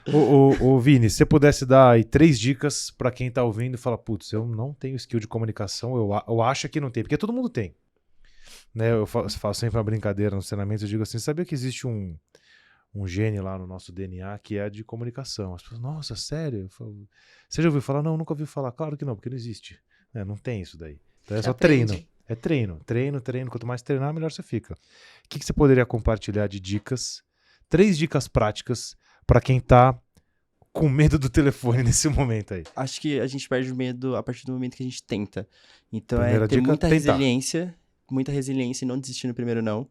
Ô Vini, se você pudesse dar aí 3 dicas pra quem tá ouvindo e fala, putz, eu não tenho skill de comunicação, eu acho que não tem, porque todo mundo tem. Né? Eu faço sempre uma brincadeira no treinamento, eu digo assim, sabia que existe um gene lá no nosso DNA que é de comunicação? As pessoas, nossa, sério? Você já ouviu falar? Não, nunca ouvi falar. Claro que não, porque não existe. Não tem isso daí. Então é só treino. É treino. Quanto mais treinar, melhor você fica. O que você poderia compartilhar de dicas? 3 dicas práticas pra quem tá com medo do telefone nesse momento aí. Acho que a gente perde o medo a partir do momento que a gente tenta. Então Primeira ter dica, muita tentar. resiliência e não desistir no primeiro não.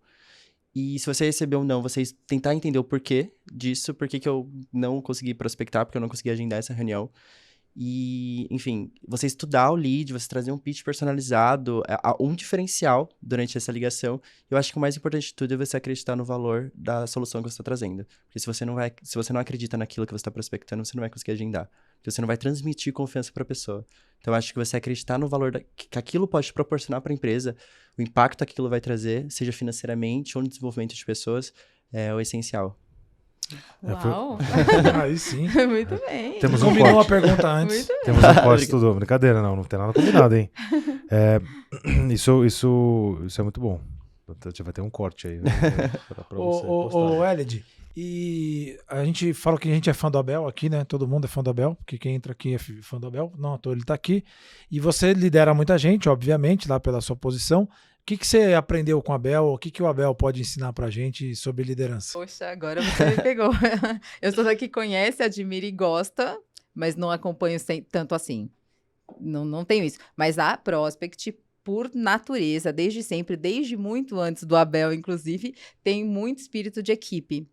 E se você receber um não, vocês tentar entender o porquê disso, por que eu não consegui prospectar, porque eu não consegui agendar essa reunião. E, enfim, você estudar o lead, você trazer um pitch personalizado, um diferencial durante essa ligação. Eu acho que o mais importante de tudo é você acreditar no valor da solução que você está trazendo. Porque se você não acredita naquilo que você está prospectando, você não vai conseguir agendar. Porque você não vai transmitir confiança para a pessoa. Então, eu acho que você acreditar no valor que aquilo pode te proporcionar para a empresa, o impacto que aquilo vai trazer, seja financeiramente ou no desenvolvimento de pessoas, é o essencial. Uau! Aí sim. Muito bem. Temos Combinou uma pergunta antes. Temos um corte tudo. Brincadeira, não tem nada combinado, hein? Isso é muito bom. Já vai ter um corte aí. Pra você Ô, Elid, e a gente fala que a gente é fã do Abel aqui, né? Todo mundo é fã do Abel, porque quem entra aqui é fã do Abel. Não, ele tá aqui. E você lidera muita gente, obviamente, lá pela sua posição. O que você aprendeu com o Abel? O que o Abel pode ensinar pra gente sobre liderança? Poxa, agora você me pegou. Eu sou daqui que conhece, admira e gosta, mas não acompanho tanto assim. Não tenho isso. Mas a Prospect, por natureza, desde sempre, desde muito antes do Abel, inclusive, tem muito espírito de equipe.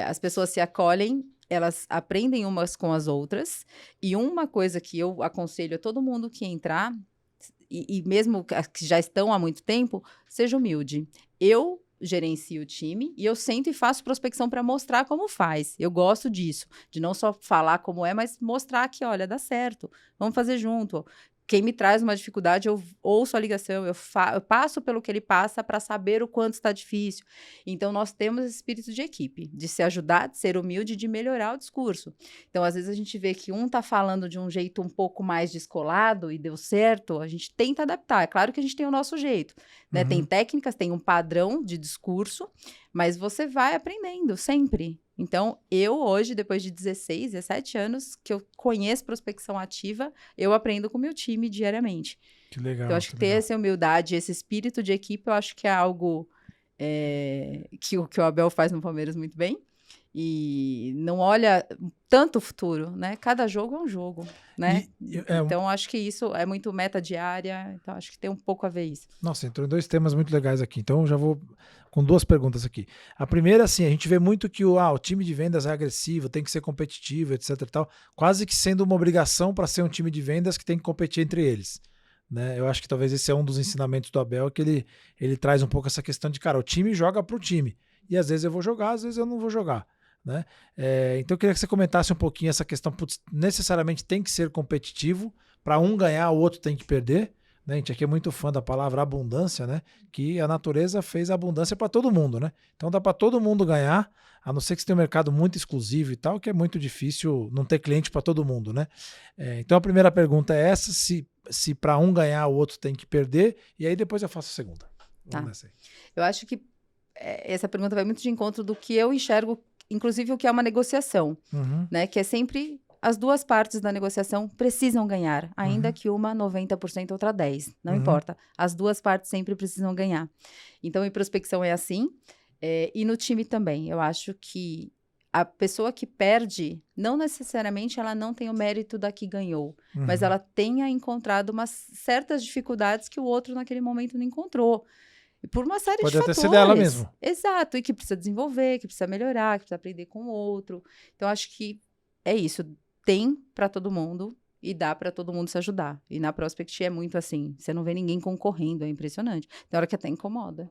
As pessoas se acolhem, elas aprendem umas com as outras. E uma coisa que eu aconselho a todo mundo que entrar... E mesmo que já estão há muito tempo, seja humilde. Eu gerencio o time e eu sento e faço prospecção para mostrar como faz. Eu gosto disso, de não só falar como é, mas mostrar que, olha, dá certo, vamos fazer junto. Quem me traz uma dificuldade, eu ouço a ligação, eu passo pelo que ele passa para saber o quanto está difícil. Então, nós temos esse espírito de equipe, de se ajudar, de ser humilde, de melhorar o discurso. Então, às vezes, a gente vê que um está falando de um jeito um pouco mais descolado e deu certo, a gente tenta adaptar. É claro que a gente tem o nosso jeito, né? Tem técnicas, tem um padrão de discurso, mas você vai aprendendo sempre. Então, eu hoje, depois de 16, 17 anos que eu conheço prospecção ativa, eu aprendo com o meu time diariamente. Que legal. Então, eu acho que ter essa humildade, esse espírito de equipe, eu acho que é algo que o Abel faz no Palmeiras muito bem. E não olha tanto o futuro, né? Cada jogo é um jogo, né? Então, acho que isso é muito meta diária. Então, acho que tem um pouco a ver isso. Nossa, entrou em 2 temas muito legais aqui. Então, já vou com 2 perguntas aqui. A primeira, assim, a gente vê muito que o time de vendas é agressivo, tem que ser competitivo, etc e tal. Quase que sendo uma obrigação para ser um time de vendas que tem que competir entre eles. Né? Eu acho que talvez esse é um dos ensinamentos do Abel, que ele traz um pouco essa questão de, cara, o time joga pro time. E às vezes eu vou jogar, às vezes eu não vou jogar. Né? Então eu queria que você comentasse um pouquinho essa questão, necessariamente tem que ser competitivo, para um ganhar, o outro tem que perder, né? A gente aqui é muito fã da palavra abundância, né? Que a natureza fez abundância para todo mundo, né? Então dá para todo mundo ganhar, a não ser que você tenha um mercado muito exclusivo e tal, que é muito difícil não ter cliente para todo mundo, né? Então a primeira pergunta é essa, se para um ganhar, o outro tem que perder, e aí depois eu faço a segunda. Vamos nessa aí. Eu acho que essa pergunta vai muito de encontro do que eu enxergo, inclusive o que é uma negociação, né? Que é sempre as 2 partes da negociação precisam ganhar, ainda que uma 90%, outra 10%, não importa. As 2 partes sempre precisam ganhar. Então, em prospecção é assim. E no time também, eu acho que a pessoa que perde, não necessariamente ela não tem o mérito da que ganhou, mas ela tenha encontrado umas certas dificuldades que o outro naquele momento não encontrou. E por uma série de fatores. Pode até ser dela mesmo. Exato, e que precisa desenvolver, que precisa melhorar, que precisa aprender com o outro. Então, acho que é isso. Tem para todo mundo e dá para todo mundo se ajudar. E na Prospect é muito assim, você não vê ninguém concorrendo, é impressionante. Tem hora que até incomoda.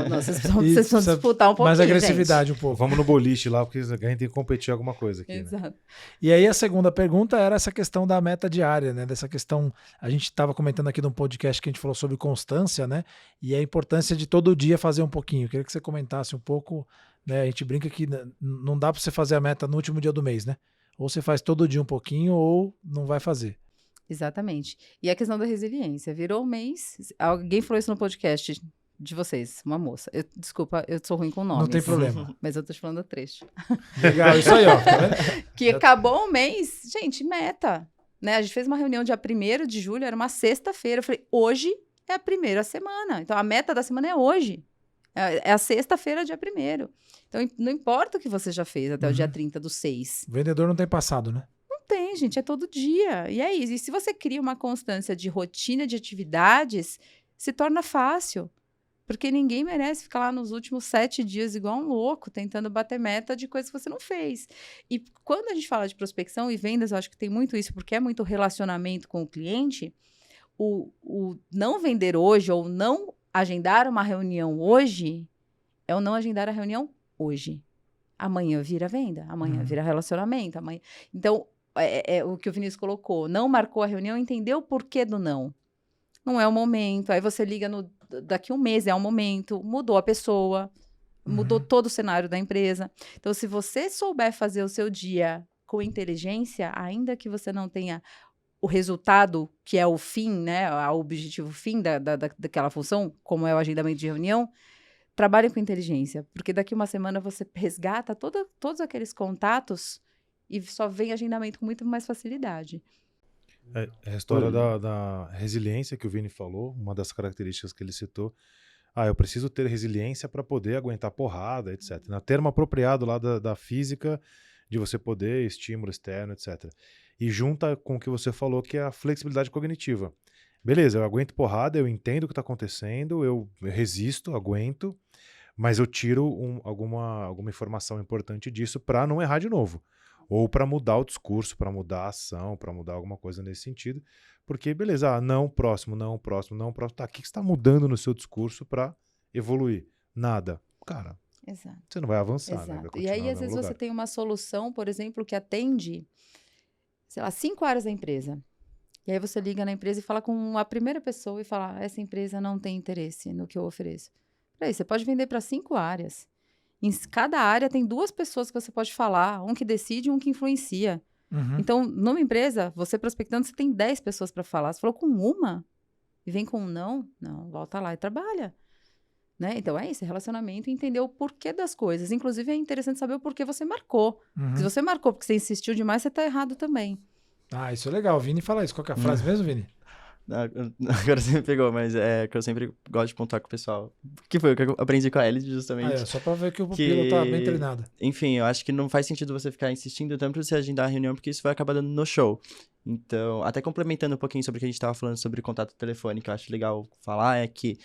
Nossa, vocês precisam disputar um pouquinho, mais agressividade gente. um pouco. Vamos no boliche lá, porque a gente tem que competir alguma coisa aqui, Exato. né? E aí a segunda pergunta era essa questão da meta diária, né? Dessa questão, a gente estava comentando aqui num podcast que a gente falou sobre constância, né? E a importância de todo dia fazer um pouquinho. Eu queria que você comentasse um pouco, né? A gente brinca que não dá para você fazer a meta no último dia do mês, né? Ou você faz todo dia um pouquinho ou não vai fazer. Exatamente. E a questão da resiliência. Virou um mês, alguém falou isso no podcast de vocês, uma moça. Desculpa, eu sou ruim com nomes. Não tem problema. Mas eu tô te falando a trecho. Legal, isso aí, ó. Tá vendo? Que acabou o mês, gente, meta. Né? A gente fez uma reunião dia 1º de julho, era uma sexta-feira. Eu falei, hoje é a primeira semana. Então, a meta da semana é hoje. É a sexta-feira, dia 1º. Então, não importa o que você já fez até o dia 30/6. O vendedor não tem passado, né? Não tem, gente. É todo dia. E é isso. E se você cria uma constância de rotina de atividades, se torna fácil. Porque ninguém merece ficar lá nos últimos 7 dias igual um louco, tentando bater meta de coisas que você não fez. E quando a gente fala de prospecção e vendas, eu acho que tem muito isso, porque é muito relacionamento com o cliente. O não vender hoje ou não agendar uma reunião hoje é o não agendar a reunião hoje. Amanhã vira venda, amanhã vira relacionamento. Amanhã... Então, é o que o Vinícius colocou. Não marcou a reunião, entendeu o porquê do não. Não é o momento. Aí você liga daqui um mês, é o momento. Mudou a pessoa, mudou todo o cenário da empresa. Então, se você souber fazer o seu dia com inteligência, ainda que você não tenha o resultado, que é o fim, né, o objetivo fim daquela função, como é o agendamento de reunião, trabalhe com inteligência. Porque daqui uma semana você resgata todos aqueles contatos e só vem agendamento com muito mais facilidade. É a história da resiliência que o Vini falou, uma das características que ele citou. Eu preciso ter resiliência para poder aguentar porrada, etc. No termo apropriado lá da física, de você poder, estímulo externo, etc. E junta com o que você falou, que é a flexibilidade cognitiva. Beleza, eu aguento porrada, eu entendo o que está acontecendo, eu resisto, aguento, mas eu tiro alguma informação importante disso para não errar de novo. Ou para mudar o discurso, para mudar a ação, para mudar alguma coisa nesse sentido. Porque, beleza, não, próximo, não, próximo, não, próximo. Tá, o que você está mudando no seu discurso para evoluir? Nada. Cara, Exato. Você não vai avançar, Exato. né? Vai E aí, às vezes, você tem uma solução, por exemplo, que atende, sei lá, 5 áreas da empresa. E aí você liga na empresa e fala com a primeira pessoa e fala, essa empresa não tem interesse no que eu ofereço. Peraí, você pode vender para 5 áreas. Em cada área tem 2 pessoas que você pode falar, um que decide e um que influencia. Então, numa empresa, você prospectando, você tem 10 pessoas para falar. Você falou com uma e vem com um não, volta lá e trabalha. Né? Então, é isso, é relacionamento e entender o porquê das coisas. Inclusive, é interessante saber o porquê você marcou. Se você marcou porque você insistiu demais, você está errado também. Isso é legal. Vini fala isso. Qual que é a frase mesmo, Vini? Agora você me pegou, mas é que eu sempre gosto de pontuar com o pessoal. Que foi o que eu aprendi com a Ellie, justamente. Só pra ver que o pupilo tá bem treinado. Enfim, eu acho que não faz sentido você ficar insistindo tanto pra você agendar a reunião, porque isso vai acabar dando no show. Então, até complementando um pouquinho sobre o que a gente tava falando sobre contato telefônico, eu acho legal falar, é que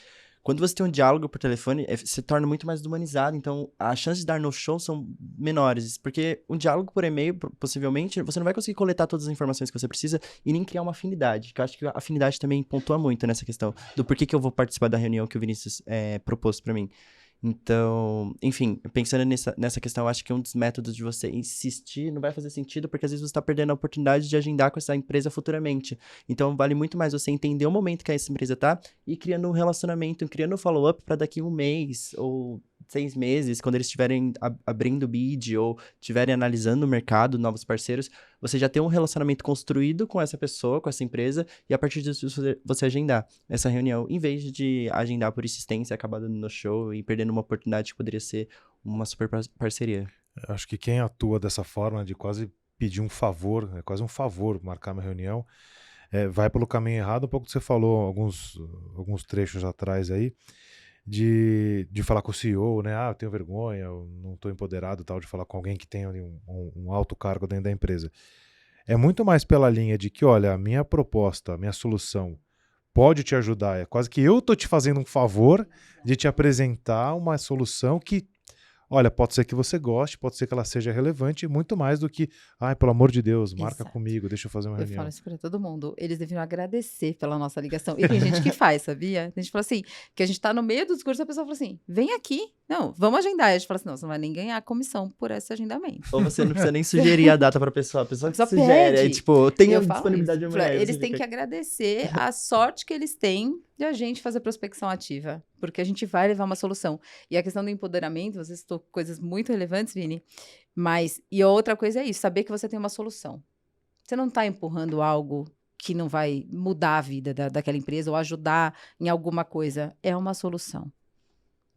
quando você tem um diálogo por telefone, se torna muito mais humanizado, então as chances de dar no show são menores, porque um diálogo por e-mail, possivelmente, você não vai conseguir coletar todas as informações que você precisa e nem criar uma afinidade, que eu acho que a afinidade também pontua muito nessa questão do porquê que eu vou participar da reunião que o Vinícius propôs para mim. Então, enfim, pensando nessa questão, eu acho que um dos métodos de você insistir não vai fazer sentido, porque às vezes você está perdendo a oportunidade de agendar com essa empresa futuramente. Então, vale muito mais você entender o momento que essa empresa está e criando um relacionamento, criando um follow-up para daqui 1 mês ou 6 meses, quando eles estiverem abrindo bid ou estiverem analisando o mercado, novos parceiros, você já tem um relacionamento construído com essa pessoa, com essa empresa, e a partir disso você agendar essa reunião, em vez de agendar por insistência, acabar dando no show e perdendo uma oportunidade que poderia ser uma super parceria. Eu acho que quem atua dessa forma de quase pedir um favor, é quase um favor marcar uma reunião, vai pelo caminho errado, um pouco que você falou alguns trechos atrás aí. de falar com o CEO, né? Eu tenho vergonha, eu não estou empoderado tal, de falar com alguém que tem ali um alto cargo dentro da empresa. É muito mais pela linha de que, olha, a minha proposta, a minha solução pode te ajudar. É quase que eu estou te fazendo um favor de te apresentar uma solução que, olha, pode ser que você goste, pode ser que ela seja relevante, muito mais do que, pelo amor de Deus, marca comigo, deixa eu fazer uma reunião. Eu falo isso para todo mundo. Eles deveriam agradecer pela nossa ligação. E tem gente que faz, sabia? A gente fala assim, que a gente tá no meio do discurso, a pessoa fala assim, vem aqui. Não, vamos agendar. E a gente fala assim, não, você não vai nem ganhar comissão por esse agendamento. Ou você não precisa nem sugerir a data pra pessoa. A pessoa que sugere, aí, tipo, tem a disponibilidade de amanhã. Eles têm que agradecer a sorte que eles têm de a gente fazer prospecção ativa, porque a gente vai levar uma solução. E a questão do empoderamento, você citou coisas muito relevantes, Vini, mas, e a outra coisa é isso, saber que você tem uma solução. Você não está empurrando algo que não vai mudar a vida daquela empresa ou ajudar em alguma coisa. É uma solução.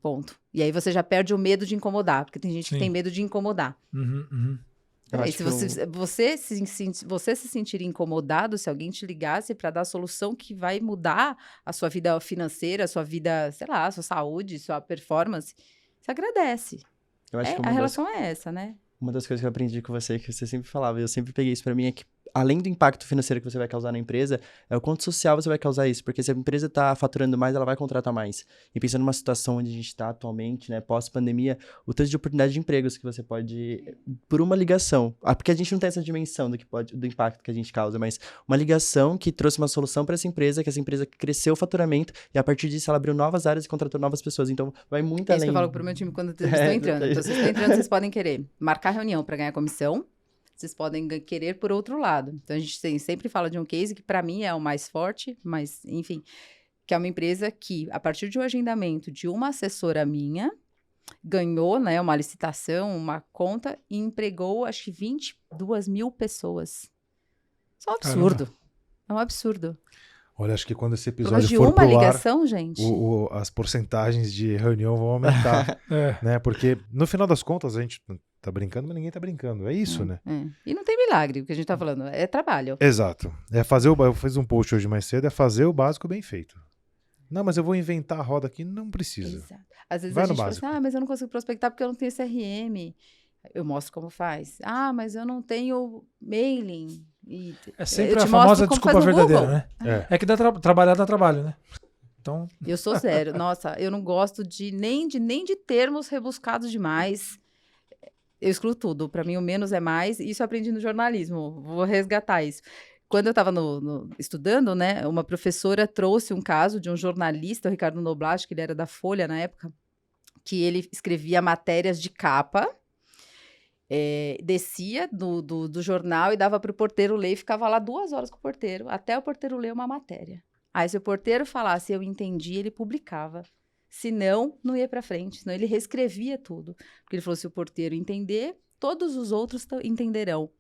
Ponto. E aí você já perde o medo de incomodar, porque tem gente que tem medo de incomodar. E se você se sentir incomodado, se alguém te ligasse para dar a solução que vai mudar a sua vida financeira, a sua vida, sei lá, a sua saúde, sua performance, você agradece. Eu acho que a relação é essa, né? Uma das coisas que eu aprendi com você, que você sempre falava, e eu sempre peguei isso pra mim, é que além do impacto financeiro que você vai causar na empresa, é o quanto social você vai causar isso. Porque se a empresa tá faturando mais, ela vai contratar mais. E pensando numa situação onde a gente tá atualmente, né, pós-pandemia, o tanto de oportunidade de empregos que você pode, por uma ligação. Porque a gente não tem essa dimensão do impacto que a gente causa, mas uma ligação que trouxe uma solução para essa empresa, que essa empresa cresceu o faturamento, e a partir disso ela abriu novas áreas e contratou novas pessoas. Então, vai muito além. É isso que eu falo pro meu time quando eles estão entrando. Então, vocês estão entrando, vocês podem querer marcar reunião para ganhar comissão, vocês podem querer por outro lado. Então, a gente sempre fala de um case que, para mim, é o mais forte, mas, enfim, que é uma empresa que, a partir de um agendamento de uma assessora minha, ganhou, né, uma licitação, uma conta, e empregou, acho que 22 mil pessoas. Isso é um absurdo. Caramba. É um absurdo. Olha, acho que quando esse episódio de for uma ligação, gente, as porcentagens de reunião vão aumentar, né? Porque, no final das contas, a gente tá brincando, mas ninguém tá brincando. É isso, né? E não tem milagre, o que a gente tá falando. É trabalho. Exato. Eu fiz um post hoje mais cedo, é fazer o básico bem feito. Não, mas eu vou inventar a roda aqui. Não precisa. Exato. Às vezes a gente fala assim, mas eu não consigo prospectar porque eu não tenho CRM. Eu mostro como faz. Mas eu não tenho mailing. É sempre a famosa desculpa verdadeira, né? É que trabalhar dá trabalho, né? Então... Eu sou zero. Nossa, eu não gosto nem de termos rebuscados demais. Eu excluo tudo. Para mim, o menos é mais. Isso eu aprendi no jornalismo. Vou resgatar isso. Quando eu estava estudando, né, uma professora trouxe um caso de um jornalista, o Ricardo Noblat, que ele era da Folha na época, que ele escrevia matérias de capa, descia do jornal e dava para o porteiro ler e ficava lá 2 horas com o porteiro, até o porteiro ler uma matéria. Aí, se o porteiro falasse, eu entendi, ele publicava. Se não, não ia para frente, senão ele reescrevia tudo. Porque ele falou, se o porteiro entender, todos os outros entenderão.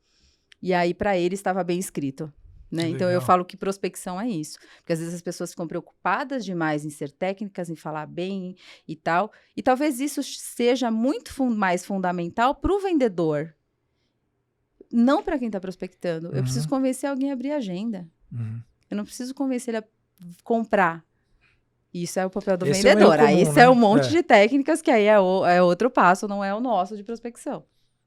E aí, para ele, estava bem escrito. Né? Então, eu falo que prospecção é isso. Porque, às vezes, as pessoas ficam preocupadas demais em ser técnicas, em falar bem e tal. E talvez isso seja muito mais fundamental para o vendedor. Não para quem está prospectando. Eu preciso convencer alguém a abrir a agenda. Eu não preciso convencer ele a comprar. Isso é o papel do vendedor. Aí isso é um monte de técnicas que aí é outro passo, não é o nosso de prospecção.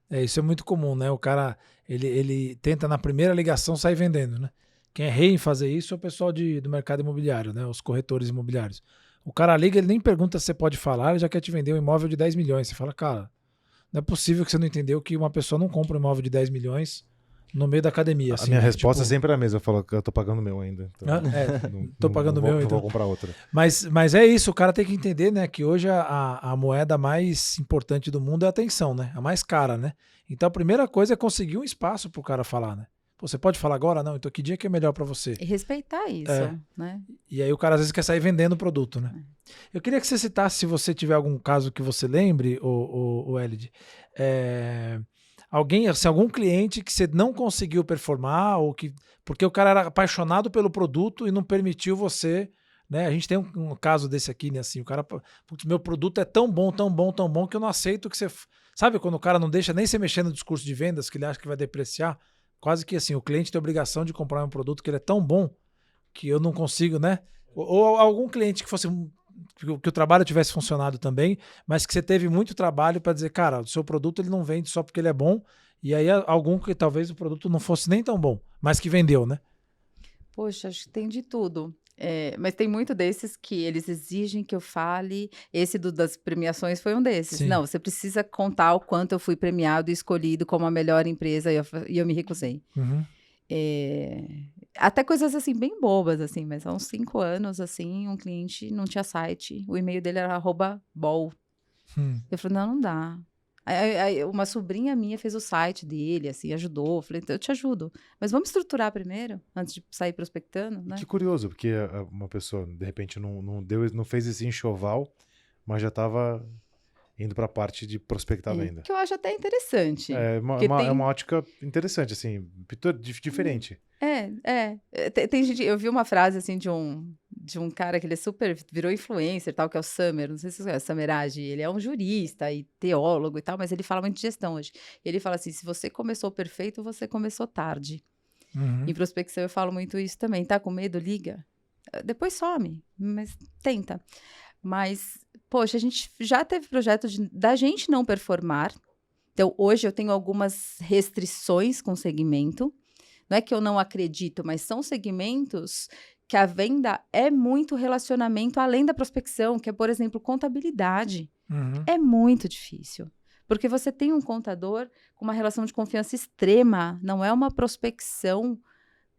Isso é muito comum, né? O cara, ele tenta na primeira ligação sair vendendo, né? Quem é rei em fazer isso é o pessoal do mercado imobiliário, né? Os corretores imobiliários. O cara liga, ele nem pergunta se você pode falar, ele já quer te vender um imóvel de 10 milhões. Você fala, cara, não é possível que você não entendeu que uma pessoa não compra um imóvel de 10 milhões no meio da academia. Assim, a minha resposta é sempre a mesma. Eu falo que eu tô pagando o meu ainda. Então tô pagando o meu, então. Vou comprar outra. Mas é isso, o cara tem que entender, né, que hoje a moeda mais importante do mundo é a atenção, né? A mais cara, né? Então a primeira coisa é conseguir um espaço pro cara falar, né? Pô, você pode falar agora? Não, então que dia que é melhor para você? E respeitar isso, né? E aí o cara às vezes quer sair vendendo o produto, né? Eu queria que você citasse, se você tiver algum caso que você lembre, o Elid, algum cliente que você não conseguiu performar, ou porque o cara era apaixonado pelo produto e não permitiu você, né? A gente tem um caso desse aqui, né? Assim, o cara, putz, meu produto é tão bom, tão bom, tão bom, que eu não aceito que você... Sabe quando o cara não deixa nem você mexer no discurso de vendas, que ele acha que vai depreciar? Quase que assim, o cliente tem a obrigação de comprar um produto que ele é tão bom que eu não consigo, né? Ou algum cliente que fosse que o trabalho tivesse funcionado também, mas que você teve muito trabalho para dizer, cara, o seu produto ele não vende só porque ele é bom, e aí algum que talvez o produto não fosse nem tão bom, mas que vendeu, né? Poxa, acho que tem de tudo. Mas tem muito desses que eles exigem que eu fale. Esse das premiações foi um desses. Sim. Não, você precisa contar o quanto eu fui premiado e escolhido como a melhor empresa e eu me recusei. Uhum. Até coisas assim, bem bobas, assim, mas há uns 5 anos, assim, um cliente não tinha site, o e-mail dele era @bol. Eu falei, não dá. Aí uma sobrinha minha fez o site dele, assim, ajudou. Eu falei, então eu te ajudo. Mas vamos estruturar primeiro, antes de sair prospectando, né? Que curioso, porque uma pessoa, de repente, não fez esse enxoval, mas já estava indo para a parte de prospectar a venda. Que eu acho até interessante. É uma ótica interessante, assim, diferente. Tem gente, eu vi uma frase, assim, de um cara que ele virou influencer, tal, que é o Samer, não sei se você conhece, Samerage. Ele é um jurista e teólogo e tal, mas ele fala muito de gestão hoje. Ele fala assim, se você começou perfeito, você começou tarde. Uhum. Em prospecção eu falo muito isso também. Tá com medo? Liga. Depois some, mas tenta. Mas, poxa, a gente já teve projeto da gente não performar. Então, hoje eu tenho algumas restrições com o segmento. Não é que eu não acredito, mas são segmentos que a venda é muito relacionamento além da prospecção, que é, por exemplo, contabilidade. Uhum. É muito difícil. Porque você tem um contador com uma relação de confiança extrema, não é uma prospecção,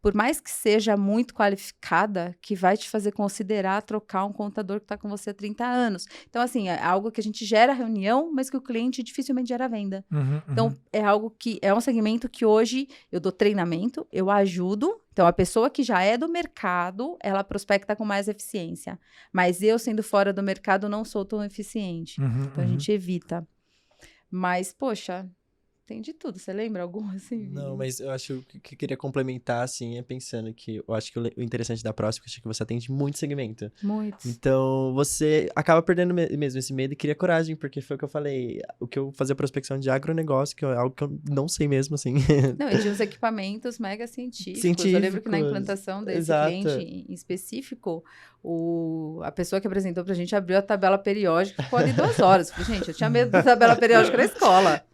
por mais que seja muito qualificada, que vai te fazer considerar trocar um contador que está com você há 30 anos. Então, assim, é algo que a gente gera reunião, mas que o cliente dificilmente gera venda. Uhum. Então, é algo que é um segmento que hoje eu dou treinamento, eu ajudo. Então, a pessoa que já é do mercado, ela prospecta com mais eficiência. Mas eu, sendo fora do mercado, não sou tão eficiente. Então, a gente evita. Mas, poxa, tem de tudo. Você lembra algum assim? Não, mas eu acho que eu queria complementar, assim, pensando que eu acho que o interessante da Prospect é que você atende muito segmento. Muitos. Então, você acaba perdendo mesmo esse medo e cria coragem, porque foi o que eu falei. O que eu fazia prospecção de agronegócio, que é algo que eu não sei mesmo, assim. Não, e de uns equipamentos mega científicos. Eu lembro que na implantação desse cliente em específico, a pessoa que apresentou pra gente abriu a tabela periódica e ficou ali 2 horas. Eu falei, gente, eu tinha medo da tabela periódica na escola.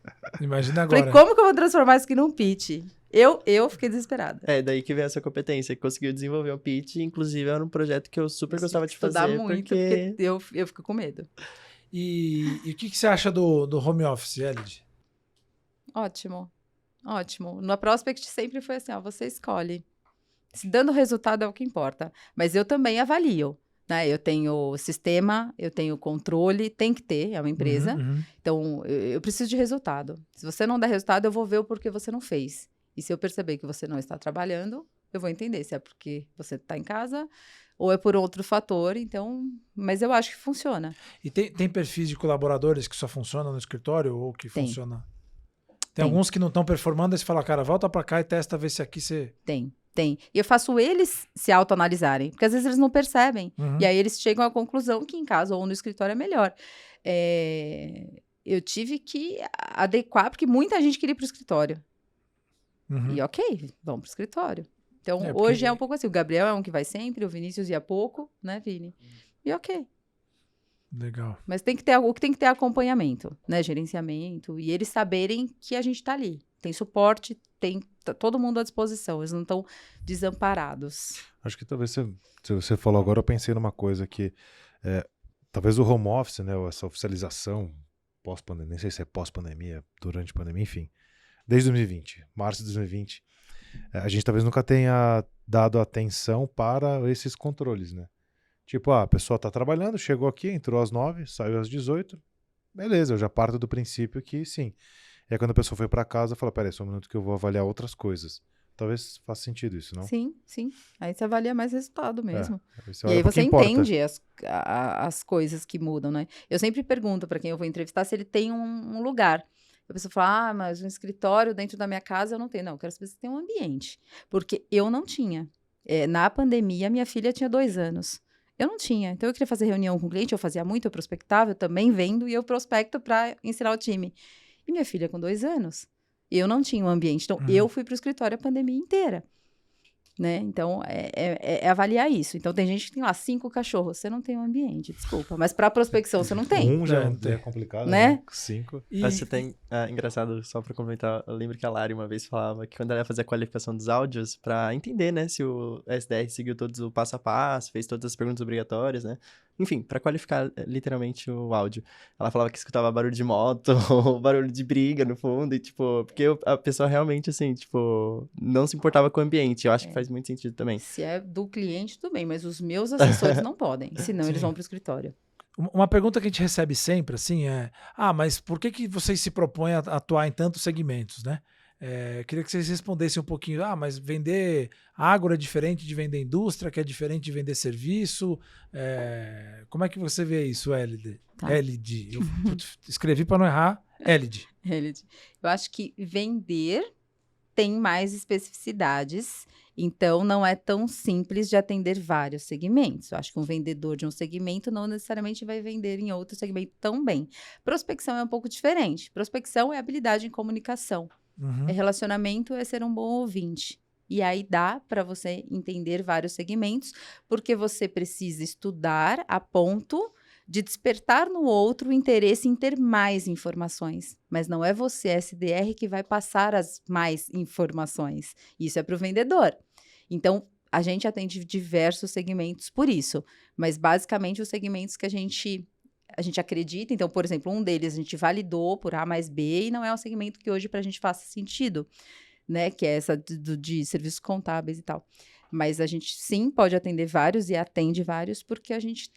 Imagina agora. Falei, como que eu vou transformar isso aqui num pitch? Eu fiquei desesperada. Daí que vem essa competência, que conseguiu desenvolver o pitch, inclusive era um projeto que eu super gostava de fazer. Estudar muito, porque eu fico com medo. E o que você acha do home office, Elid? Ótimo. Na Prospect sempre foi assim, ó, você escolhe. Se dando resultado é o que importa. Mas eu também avalio, né? Eu tenho sistema, eu tenho controle, tem que ter, é uma empresa. Uhum. Então, eu preciso de resultado. Se você não der resultado, eu vou ver o porquê você não fez. E se eu perceber que você não está trabalhando, eu vou entender se é porque você está em casa ou é por outro fator. Então, mas eu acho que funciona. E tem perfis de colaboradores que só funcionam no escritório ou que funciona? Tem alguns que não estão performando, aí você fala, cara, volta pra cá e testa, ver se aqui você... Tem. E eu faço eles se autoanalisarem, porque às vezes eles não percebem. E aí eles chegam à conclusão que em casa ou no escritório é melhor. Eu tive que adequar, porque muita gente queria ir para o escritório. E ok, vamos para o escritório. Então, hoje é um pouco assim. O Gabriel é um que vai sempre, o Vinícius ia pouco, né, Vini? E ok. Legal. Mas tem que ter acompanhamento, né, gerenciamento, e eles saberem que a gente está ali. Tem suporte, tem todo mundo à disposição, eles não estão desamparados. Acho que talvez você falou agora, eu pensei numa coisa que talvez o home office, né, essa oficialização pós-pandemia, nem sei se é pós-pandemia, durante a pandemia, enfim, desde 2020, março de 2020, a gente talvez nunca tenha dado atenção para esses controles, né? Tipo, a pessoa tá trabalhando, chegou aqui, entrou às 9, saiu às 18, beleza, eu já parto do princípio que sim. E aí quando a pessoa foi para casa, fala, peraí, só um minuto que eu vou avaliar outras coisas. Talvez faça sentido isso, não? Sim. Aí você avalia mais resultado mesmo. E aí você entende as coisas que mudam, né? Eu sempre pergunto para quem eu vou entrevistar se ele tem um lugar. A pessoa fala, mas um escritório dentro da minha casa eu não tenho. Não, eu quero saber se tem um ambiente. Porque eu não tinha. Na pandemia, minha filha tinha 2 anos. Eu não tinha. Então, eu queria fazer reunião com o cliente, eu fazia muito, eu prospectava, eu também vendo, e eu prospecto para ensinar o time. E minha filha com 2 anos. Eu não tinha um ambiente. Então, eu fui para o escritório a pandemia inteira. Né? Então, é avaliar isso. Então, tem gente que tem lá 5 cachorros. Você não tem um ambiente, desculpa. Mas para prospecção, você não tem. Um já é complicado, né? né? 5. Mas você tem... engraçado, só pra comentar, eu lembro que a Lari uma vez falava que quando ela ia fazer a qualificação dos áudios, pra entender, né, se o SDR seguiu todos o passo a passo, fez todas as perguntas obrigatórias, né? Enfim, pra qualificar literalmente o áudio. Ela falava que escutava barulho de moto, barulho de briga no fundo, e tipo, porque a pessoa realmente, assim, tipo, não se importava com o ambiente. Eu acho que faz muito sentido também. Se é do cliente, tudo bem, mas os meus assessores não podem, senão eles vão pro escritório. Uma pergunta que a gente recebe sempre, assim, mas por que vocês se propõem a atuar em tantos segmentos, né? Queria que vocês respondessem um pouquinho, mas vender agro é diferente de vender indústria, que é diferente de vender serviço, como é que você vê isso, Elid? Tá. Elid, eu escrevi para não errar, Elid. Eu acho que vender tem mais especificidades, então não é tão simples de atender vários segmentos. Eu acho que um vendedor de um segmento não necessariamente vai vender em outro segmento tão bem. Prospecção é um pouco diferente. Prospecção é habilidade em comunicação. Uhum. Relacionamento é ser um bom ouvinte. E aí dá para você entender vários segmentos, porque você precisa estudar a ponto de despertar no outro o interesse em ter mais informações. Mas não é você, SDR, que vai passar as mais informações. Isso é para o vendedor. Então, a gente atende diversos segmentos por isso. Mas, basicamente, os segmentos que a gente acredita. Então, por exemplo, um deles a gente validou por A mais B e não é um segmento que hoje para a gente faça sentido, né? Que é essa de serviços contábeis e tal. Mas a gente sim pode atender vários e atende vários porque a gente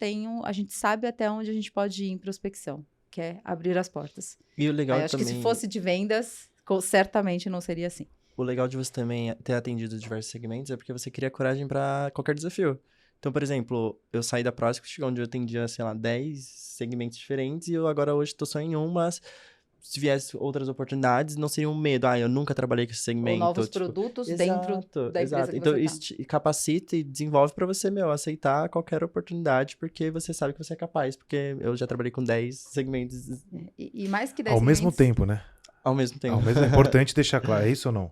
sabe até onde a gente pode ir em prospecção, que é abrir as portas. E o legal acho que se fosse de vendas, certamente não seria assim. O legal de você também ter atendido diversos segmentos é porque você cria coragem para qualquer desafio. Então, por exemplo, eu saí da Prospect, onde eu atendia, 10 segmentos diferentes, e eu agora hoje estou só em um, mas se viesse outras oportunidades, não seria um medo. Eu nunca trabalhei com esse segmento. Ou novos produtos dentro da empresa que então, você tá. capacita e desenvolve para você, aceitar qualquer oportunidade, porque você sabe que você é capaz, porque eu já trabalhei com 10 segmentos. E mais que 10 Ao segmentos... mesmo tempo, né? Ao mesmo tempo. É importante deixar claro, é isso ou não?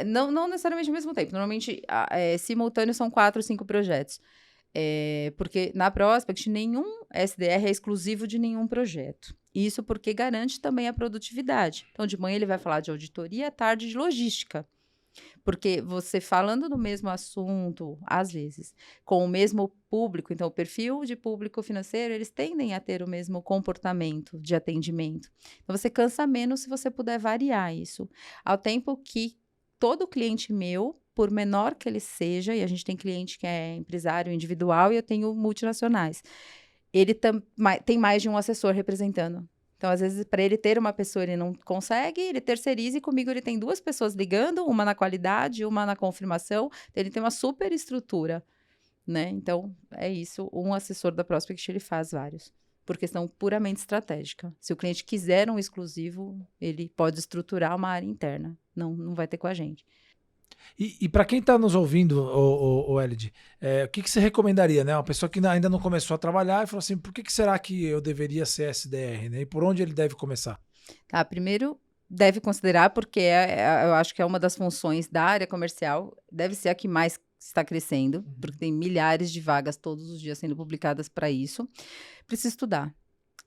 Não necessariamente ao mesmo tempo. Normalmente, simultâneo são 4 ou 5 projetos. Porque na Prospect, nenhum SDR é exclusivo de nenhum projeto. Isso porque garante também a produtividade. Então, de manhã ele vai falar de auditoria, à tarde de logística. Porque você falando do mesmo assunto, às vezes, com o mesmo público, então o perfil de público financeiro, eles tendem a ter o mesmo comportamento de atendimento. Então, você cansa menos se você puder variar isso. Ao tempo que todo cliente meu, por menor que ele seja, e a gente tem cliente que é empresário individual e eu tenho multinacionais, ele tem mais de um assessor representando. Então, às vezes, para ele ter uma pessoa, ele não consegue, ele terceiriza e comigo ele tem 2 pessoas ligando, uma na qualidade, uma na confirmação. Então, ele tem uma super estrutura, né? Então, é isso. Um assessor da Prospect, ele faz vários, por questão puramente estratégica. Se o cliente quiser um exclusivo, ele pode estruturar uma área interna. Não vai ter com a gente. E para quem está nos ouvindo, o Elid, o que você recomendaria, né? Uma pessoa que ainda não começou a trabalhar e falou assim, por que será que eu deveria ser SDR, né? E por onde ele deve começar? Tá, primeiro deve considerar, porque eu acho que é uma das funções da área comercial, deve ser a que mais está crescendo, porque tem milhares de vagas todos os dias sendo publicadas para isso. Precisa estudar,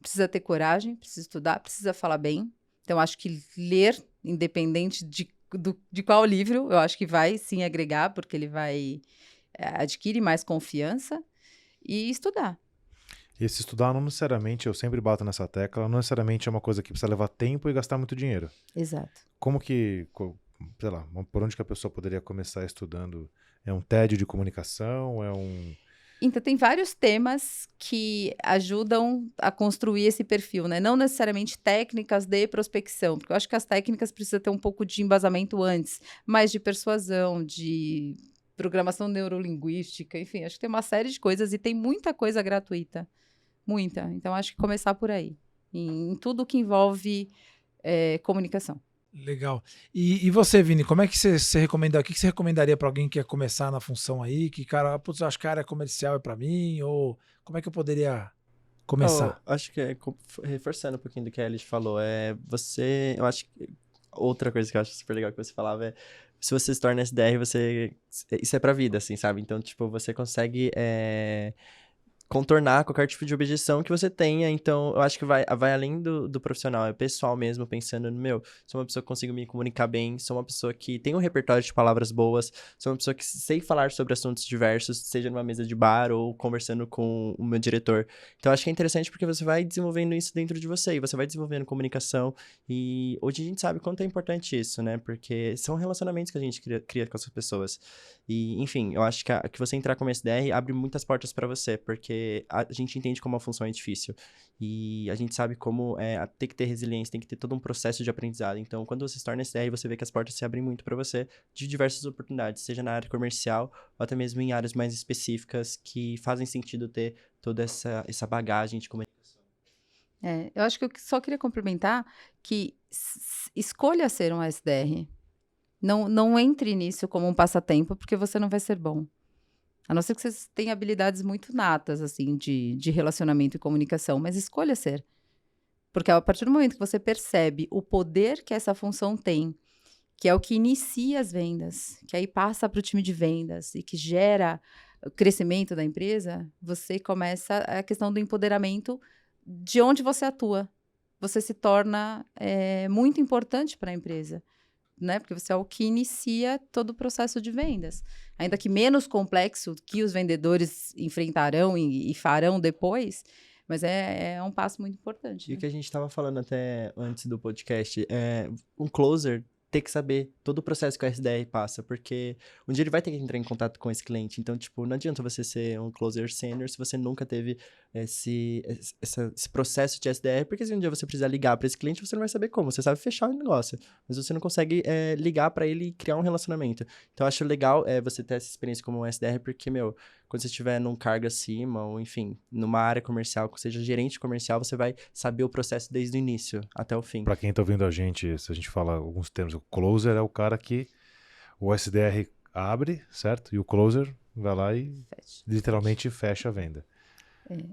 precisa ter coragem, precisa estudar, precisa falar bem. Então, acho que ler, independente de qual livro, eu acho que vai sim agregar, porque ele vai adquirir mais confiança e estudar. E esse estudar não necessariamente, eu sempre bato nessa tecla, não necessariamente é uma coisa que precisa levar tempo e gastar muito dinheiro. Exato. Como que, sei lá, por onde que a pessoa poderia começar estudando? É um TED de comunicação? Então, tem vários temas que ajudam a construir esse perfil, né? Não necessariamente técnicas de prospecção, porque eu acho que as técnicas precisam ter um pouco de embasamento antes, mas de persuasão, de programação neurolinguística, enfim, acho que tem uma série de coisas e tem muita coisa gratuita. Muita. Então, acho que começar por aí, em tudo que envolve comunicação. Legal. E você, Vini, como é que você recomenda? O que você recomendaria para alguém que quer começar na função aí? Que cara, putz, acho que a área comercial é para mim? Ou como é que eu poderia começar? Acho que reforçando um pouquinho do que a Alice falou, eu acho que outra coisa que eu acho super legal que você falava é se você se torna SDR, isso é pra vida, assim, sabe? Então, tipo, você consegue contornar qualquer tipo de objeção que você tenha. Então, eu acho que vai além do profissional, é pessoal mesmo, pensando no sou uma pessoa que consigo me comunicar bem, sou uma pessoa que tem um repertório de palavras boas, sou uma pessoa que sei falar sobre assuntos diversos, seja numa mesa de bar ou conversando com o meu diretor. Então, acho que é interessante porque você vai desenvolvendo isso dentro de você, e você vai desenvolvendo comunicação, e hoje a gente sabe quanto é importante isso, né? Porque são relacionamentos que a gente cria com as pessoas. E, enfim, eu acho que você entrar como SDR abre muitas portas pra você, porque a gente entende como a função é difícil. E a gente sabe como tem que ter resiliência, tem que ter todo um processo de aprendizado. Então, quando você se torna SDR, você vê que as portas se abrem muito para você de diversas oportunidades, seja na área comercial ou até mesmo em áreas mais específicas que fazem sentido ter toda essa bagagem de comunicação. Eu acho que eu só queria complementar que escolha ser um SDR. Não entre nisso como um passatempo, porque você não vai ser bom. A não ser que você tenha habilidades muito natas, assim, de relacionamento e comunicação, mas escolha ser. Porque a partir do momento que você percebe o poder que essa função tem, que é o que inicia as vendas, que aí passa para o time de vendas e que gera o crescimento da empresa, você começa a questão do empoderamento de onde você atua. Você se torna muito importante para a empresa. Né? Porque você é o que inicia todo o processo de vendas. Ainda que menos complexo que os vendedores enfrentarão e farão depois, mas é um passo muito importante. E né? o que a gente estava falando até antes do podcast, um closer ter que saber todo o processo que o SDR passa, porque um dia ele vai ter que entrar em contato com esse cliente. Então, tipo, não adianta você ser um closer senior se você nunca teve esse processo de SDR, porque se um dia você precisar ligar para esse cliente, você não vai saber como. Você sabe fechar o negócio, mas você não consegue ligar para ele e criar um relacionamento. Então, eu acho legal você ter essa experiência como um SDR, porque, quando você estiver num cargo acima, ou enfim, numa área comercial, que seja gerente comercial, você vai saber o processo desde o início até o fim. Para quem tá ouvindo a gente, se a gente fala alguns termos, o closer é o cara que o SDR abre, certo? E o closer vai lá e literalmente fecha a venda.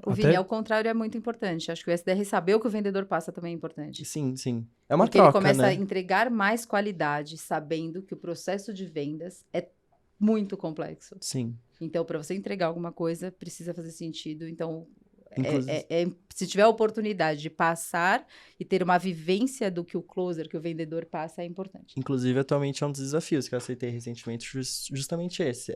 Vini, ao contrário, é muito importante. Acho que o SDR saber o que o vendedor passa também é importante. Sim, sim. É uma porque troca, ele começa né? a entregar mais qualidade, sabendo que o processo de vendas é muito complexo. Sim. Então, para você entregar alguma coisa, precisa fazer sentido. Então, Inclusive... se tiver a oportunidade de passar e ter uma vivência do que o closer, que o vendedor passa, é importante. Inclusive, atualmente é um dos desafios que eu aceitei recentemente, justamente esse.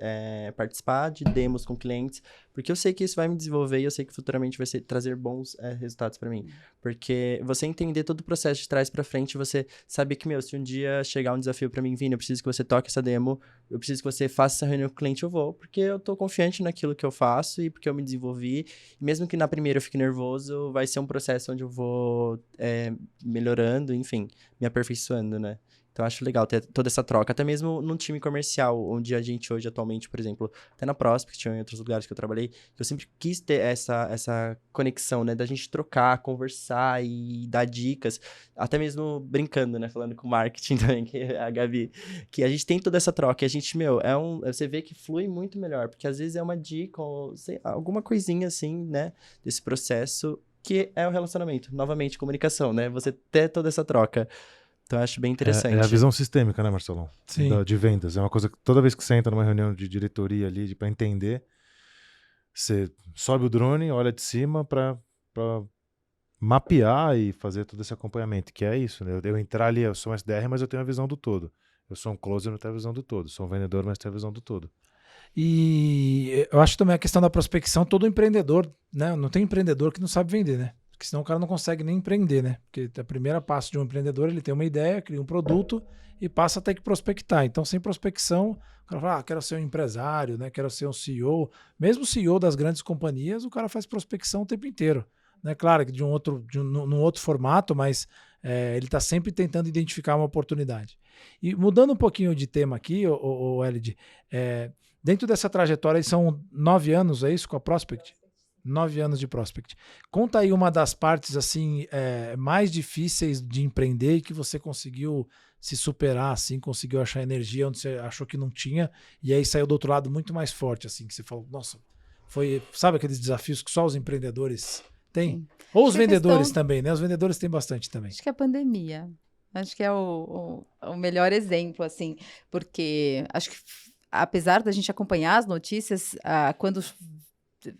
Participar de demos com clientes, porque eu sei que isso vai me desenvolver e eu sei que futuramente vai trazer bons resultados para mim. Porque você entender todo o processo de trás para frente, você saber que, se um dia chegar um desafio para mim, Vini, eu preciso que você toque essa demo, eu preciso que você faça essa reunião com o cliente, eu vou, porque eu tô confiante naquilo que eu faço e porque eu me desenvolvi. E mesmo que na primeira eu fique nervoso, vai ser um processo onde eu vou melhorando, enfim, me aperfeiçoando, né? Então, eu acho legal ter toda essa troca, até mesmo num time comercial, onde a gente hoje, atualmente, por exemplo, até na Prospect, ou em outros lugares que eu trabalhei, eu sempre quis ter essa conexão, né, da gente trocar, conversar e dar dicas, até mesmo brincando, né, falando com marketing também, que é a Gabi, que a gente tem toda essa troca, e a gente, você vê que flui muito melhor, porque às vezes é uma dica, ou alguma coisinha assim, né, desse processo, que é o relacionamento, novamente, comunicação, né, você ter toda essa troca. Então, eu acho bem interessante. É a visão sistêmica, né, Marcelão? Sim. De vendas. É uma coisa que toda vez que você entra numa reunião de diretoria ali, para entender, você sobe o drone, olha de cima para mapear e fazer todo esse acompanhamento, que é isso, né? Eu entrar ali, eu sou um SDR, mas eu tenho a visão do todo. Eu sou um closer, mas tenho a visão do todo. Sou um vendedor, mas tenho a visão do todo. E eu acho também a questão da prospecção, todo empreendedor, né? Não tem empreendedor que não sabe vender, né? Porque senão o cara não consegue nem empreender, né? Porque a primeira passo de um empreendedor, ele tem uma ideia, cria um produto e passa a ter que prospectar. Então, sem prospecção, o cara fala, quero ser um empresário, né? Quero ser um CEO. Mesmo o CEO das grandes companhias, o cara faz prospecção o tempo inteiro. Né? Claro que num outro formato, mas ele está sempre tentando identificar uma oportunidade. E mudando um pouquinho de tema aqui, o Elid, dentro dessa trajetória, são 9 anos, é isso, com a Prospect? 9 anos de Prospect. Conta aí uma das partes assim mais difíceis de empreender e que você conseguiu se superar, assim, conseguiu achar energia onde você achou que não tinha e aí saiu do outro lado muito mais forte, assim, que você falou, nossa, sabe aqueles desafios que só os empreendedores têm? Sim. Ou os vendedores também, né? Os vendedores têm bastante também. Acho que é a pandemia. Acho que é o melhor exemplo, assim, porque acho que, apesar da gente acompanhar as notícias, quando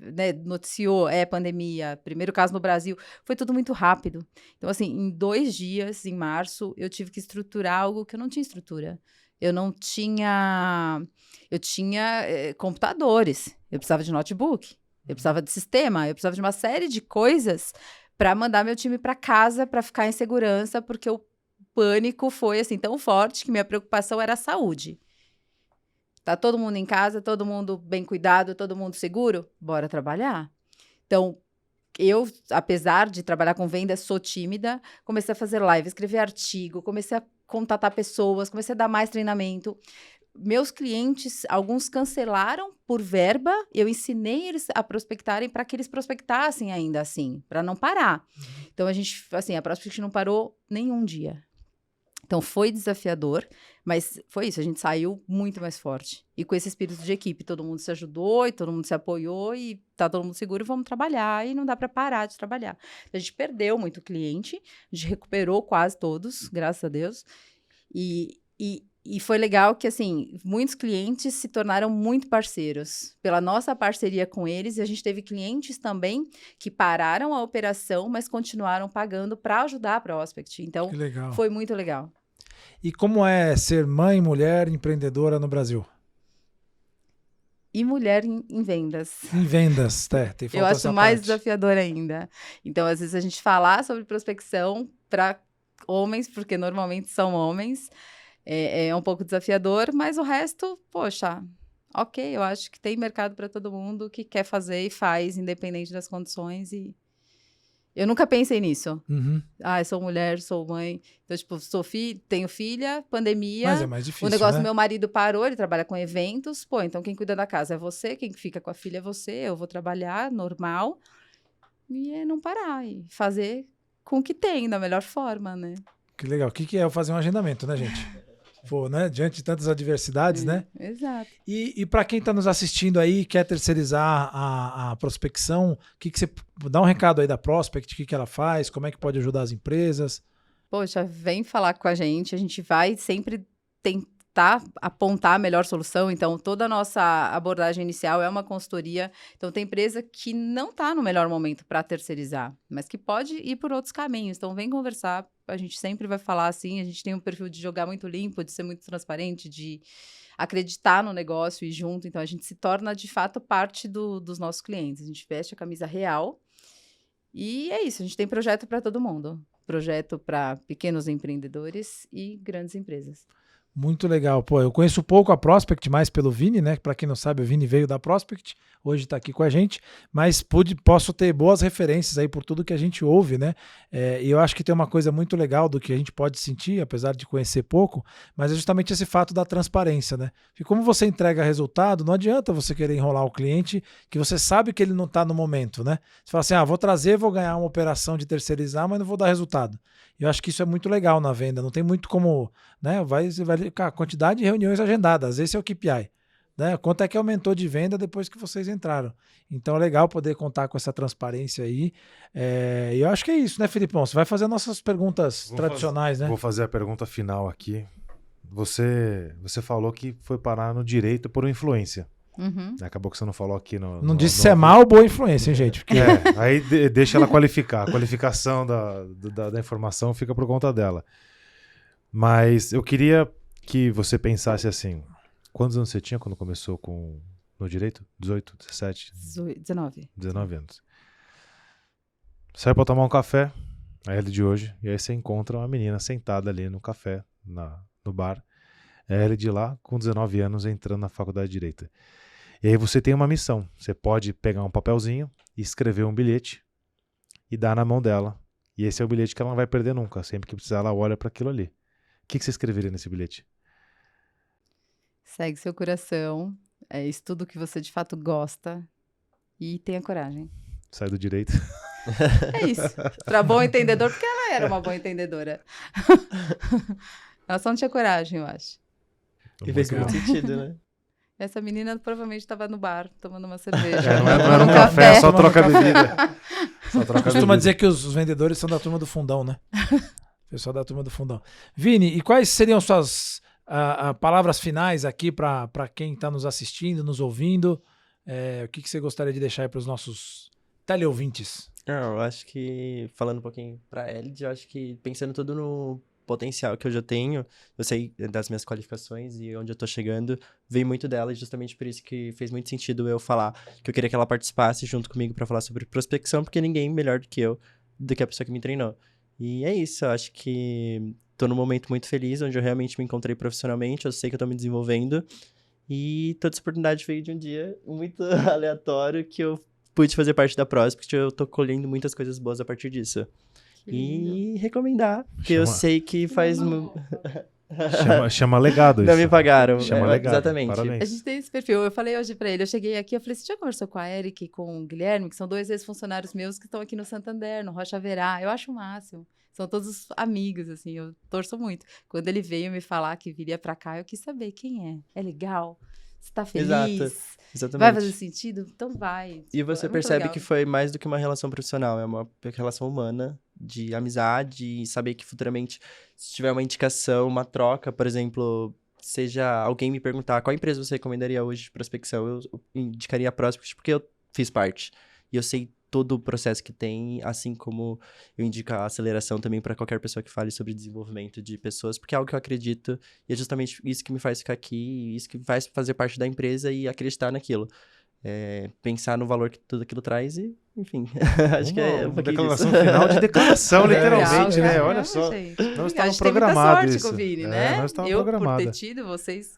né, noticiou pandemia, primeiro caso no Brasil, foi tudo muito rápido. Então, assim, em 2 dias, em março, eu tive que estruturar algo que eu não tinha estrutura. Eu não tinha... Eu tinha computadores, eu precisava de notebook, eu precisava de sistema, eu precisava de uma série de coisas para mandar meu time para casa, para ficar em segurança, porque o pânico foi, assim, tão forte que minha preocupação era a saúde. Tá todo mundo em casa, todo mundo bem cuidado, todo mundo seguro? Bora trabalhar. Então, eu, apesar de trabalhar com vendas, sou tímida, comecei a fazer live, escrever artigo, comecei a contatar pessoas, comecei a dar mais treinamento. Meus clientes, alguns cancelaram por verba, eu ensinei eles a prospectarem para que eles prospectassem ainda assim, para não parar. Então, a Prospect não parou nenhum dia. Então, foi desafiador, mas foi isso, a gente saiu muito mais forte. E com esse espírito de equipe, todo mundo se ajudou, e todo mundo se apoiou, e tá todo mundo seguro, vamos trabalhar, e não dá para parar de trabalhar. A gente perdeu muito cliente, a gente recuperou quase todos, graças a Deus, e foi legal que, assim, muitos clientes se tornaram muito parceiros pela nossa parceria com eles, e a gente teve clientes também que pararam a operação, mas continuaram pagando para ajudar a Prospect. Então, foi muito legal. E como é ser mãe, mulher, empreendedora no Brasil? E mulher em vendas. Em vendas, tem eu acho mais desafiador ainda. Então, às vezes, a gente falar sobre prospecção para homens, porque normalmente são homens, é um pouco desafiador, mas o resto, poxa, ok, eu acho que tem mercado para todo mundo que quer fazer e faz, independente das condições, e eu nunca pensei nisso. Uhum. Eu sou mulher, sou mãe, então, tipo, tenho filha, pandemia. Mas é mais difícil, o negócio né? do meu marido parou, ele trabalha com eventos, então quem cuida da casa é você, quem fica com a filha é você, eu vou trabalhar normal, e é não parar, e fazer com o que tem, da melhor forma, né? Que legal. O que é eu fazer um agendamento, né, gente? Pô, né? Diante de tantas adversidades, né? Exato. E para quem está nos assistindo aí, quer terceirizar a prospecção, que você dá um recado aí da Prospect, o que ela faz, como é que pode ajudar as empresas? Poxa, vem falar com a gente vai sempre tentar apontar a melhor solução. Então, toda a nossa abordagem inicial é uma consultoria. Então, tem empresa que não está no melhor momento para terceirizar, mas que pode ir por outros caminhos. Então, vem conversar. A gente sempre vai falar assim, a gente tem um perfil de jogar muito limpo, de ser muito transparente, de acreditar no negócio e ir junto. Então, a gente se torna, de fato, parte dos nossos clientes. A gente veste a camisa real e é isso. A gente tem projeto para todo mundo. Projeto para pequenos empreendedores e grandes empresas. Muito legal. Pô, eu conheço pouco a Prospect, mais pelo Vini, né? Para quem não sabe, o Vini veio da Prospect, hoje está aqui com a gente, mas posso ter boas referências aí por tudo que a gente ouve, né? E eu acho que tem uma coisa muito legal do que a gente pode sentir, apesar de conhecer pouco, mas é justamente esse fato da transparência, né? Porque como você entrega resultado, não adianta você querer enrolar o cliente, que você sabe que ele não está no momento, né? Você fala assim, vou trazer, vou ganhar uma operação de terceirizar, mas não vou dar resultado. Eu acho que isso é muito legal na venda, não tem muito como, né? Você vai a quantidade de reuniões agendadas, esse é o KPI, né? Quanto é que aumentou de venda depois que vocês entraram? Então é legal poder contar com essa transparência aí. E eu acho que é isso, né, Filipão? Você vai fazer nossas perguntas tradicionais, né? Vou fazer a pergunta final aqui. Você falou que foi parar no direito por influência. Uhum. Acabou que você não falou aqui no... Não disse se é mal ou boa influência, hein, gente? Porque... aí deixa ela qualificar. A qualificação da informação fica por conta dela. Mas eu queria que você pensasse assim, quantos anos você tinha quando começou no direito? 18, 17? 19. 19 anos. Sai pra tomar um café, a Ellie de hoje, e aí você encontra uma menina sentada ali no café, no bar. A Ellie de lá, com 19 anos, entrando na faculdade de Direito. E aí você tem uma missão. Você pode pegar um papelzinho e escrever um bilhete e dar na mão dela. E esse é o bilhete que ela não vai perder nunca. Sempre que precisar, ela olha para aquilo ali. O que você escreveria nesse bilhete? Segue seu coração, estuda o que você de fato gosta e tenha coragem. Sai do direito. É isso. Para bom entendedor, porque ela era uma boa entendedora. Ela só não tinha coragem, eu acho. E fez muito sentido, né? Essa menina provavelmente estava no bar, tomando uma cerveja. Não era um café, só troca bebida. Costuma dizer que os vendedores são da turma do fundão, né? Pessoal da turma do fundão. Vini, e quais seriam suas palavras finais aqui para quem está nos assistindo, nos ouvindo? O que você gostaria de deixar aí para os nossos teleouvintes? Eu acho que, falando um pouquinho pra Elid, eu acho que pensando tudo no potencial que eu já tenho, eu sei das minhas qualificações e onde eu tô chegando, veio muito dela, e justamente por isso que fez muito sentido eu falar que eu queria que ela participasse junto comigo pra falar sobre prospecção, porque ninguém melhor do que eu, do que a pessoa que me treinou. E é isso, eu acho que tô num momento muito feliz, onde eu realmente me encontrei profissionalmente, eu sei que eu tô me desenvolvendo, e toda essa oportunidade veio de um dia muito aleatório que eu pude fazer parte da Prospect, eu tô colhendo muitas coisas boas a partir disso. E recomendar, porque eu sei que faz... Chama legado isso. Não me pagaram. Chama legado. Exatamente. Parabéns. A gente tem esse perfil. Eu falei hoje pra ele, eu cheguei aqui, eu falei, você já conversou com a Eric e com o Guilherme, que são 2 ex-funcionários meus que estão aqui no Santander, no Rocha Verá. Eu acho o máximo. São todos amigos, assim, eu torço muito. Quando ele veio me falar que viria pra cá, eu quis saber quem é. É legal? Você tá feliz? Exato. Exatamente. Vai fazer sentido? Então vai. E você percebe que foi mais do que uma relação profissional, é uma relação humana, de amizade, e saber que futuramente, se tiver uma indicação, uma troca, por exemplo, seja alguém me perguntar qual empresa você recomendaria hoje de prospecção, eu indicaria a Prospect, porque eu fiz parte. E eu sei todo o processo que tem, assim como eu indico a aceleração também para qualquer pessoa que fale sobre desenvolvimento de pessoas, porque é algo que eu acredito, e é justamente isso que me faz ficar aqui, isso que faz fazer parte da empresa e acreditar naquilo. Pensar no valor que tudo aquilo traz e, enfim, acho que é um uma pouquinho declaração disso. final de declaração, literalmente, Legal, né? legal, Olha só, gente. não A estava gente tem muita programado sorte isso. com o Vini, né? Não estava Eu, por programado. ter tido, vocês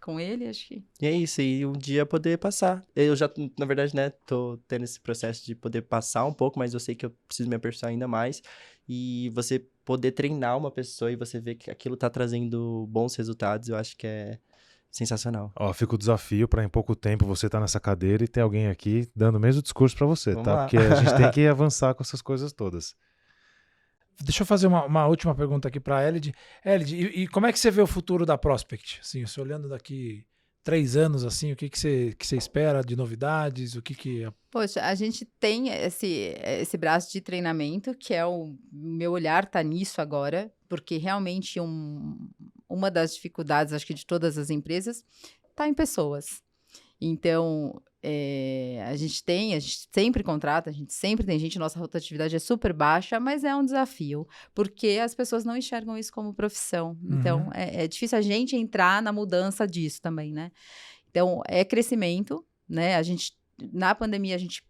com ele, acho que... E é isso, e um dia poder passar. Eu já, na verdade, né, tô tendo esse processo de poder passar um pouco, mas eu sei que eu preciso me aperfeiçoar ainda mais. E você poder treinar uma pessoa e você ver que aquilo tá trazendo bons resultados, eu acho que é sensacional. Ó, fica o desafio para em pouco tempo você estar nessa cadeira e ter alguém aqui dando o mesmo discurso para você, Vamos tá? lá. Porque a gente tem que avançar com essas coisas todas. Deixa eu fazer uma última pergunta aqui para a Elid. Elid, e como é que você vê o futuro da Prospect? Assim, você olhando daqui 3 anos, assim, o que você espera de novidades? O que... Poxa, a gente tem esse braço de treinamento, que é o meu olhar tá nisso agora, porque realmente uma das dificuldades, acho que de todas as empresas, tá em pessoas. Então, a gente sempre contrata, a gente sempre tem gente, nossa rotatividade é super baixa, mas é um desafio, porque as pessoas não enxergam isso como profissão. Então, é difícil a gente entrar na mudança disso também, né? Então, é crescimento, né? Na pandemia, a gente